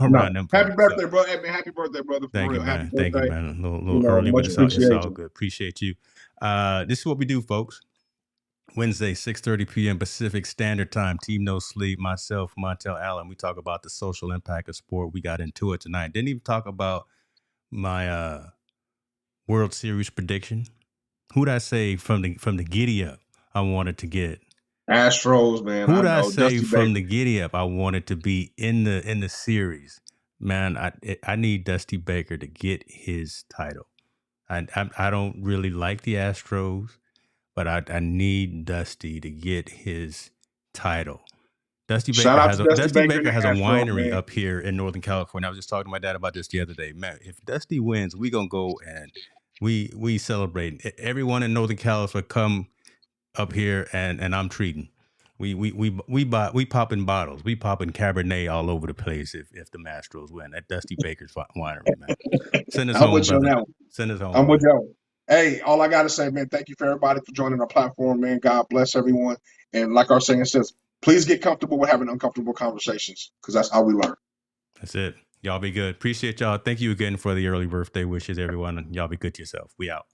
No. around them Happy parts. So birthday, bro. Hey, man, happy birthday, brother, for thank you, real. Happy man. Thank you, birthday. man. A little early, but Much it's all appreciation. good. Appreciate you. This is what we do, folks. Wednesday, 6:30 p.m. Pacific Standard Time. Team No Sleep. Myself, Montel Allen. We talk about the social impact of sport. We got into it tonight. Didn't even talk about my World Series prediction. Who'd I say from the giddy up I wanted to get? Astros, man. I Who'd I know. say Dusty from Baker. the giddy up I wanted to be in the series? Man, I need Dusty Baker to get his title. I don't really like the Astros, but I need Dusty to get his title. Dusty Shout Baker out has to a Dusty Baker and the Astros, winery man. up here in Northern California. I was just talking to my dad about this the other day. Man, if Dusty wins, we gonna go and we celebrate. Everyone in Northern California come up here and I'm treating. We popping bottles. We popping Cabernet all over the place if the Astros win at Dusty Baker's winery, man. Send us I'm home, with you on brother. that one. Send us home, I'm with brother. you. Hey, all I gotta say, man, thank you for everybody for joining our platform, man. God bless everyone. And like our saying says, please get comfortable with having uncomfortable conversations because that's how we learn. That's it. Y'all be good. Appreciate y'all. Thank you again for the early birthday wishes, everyone. And y'all be good to yourself. We out.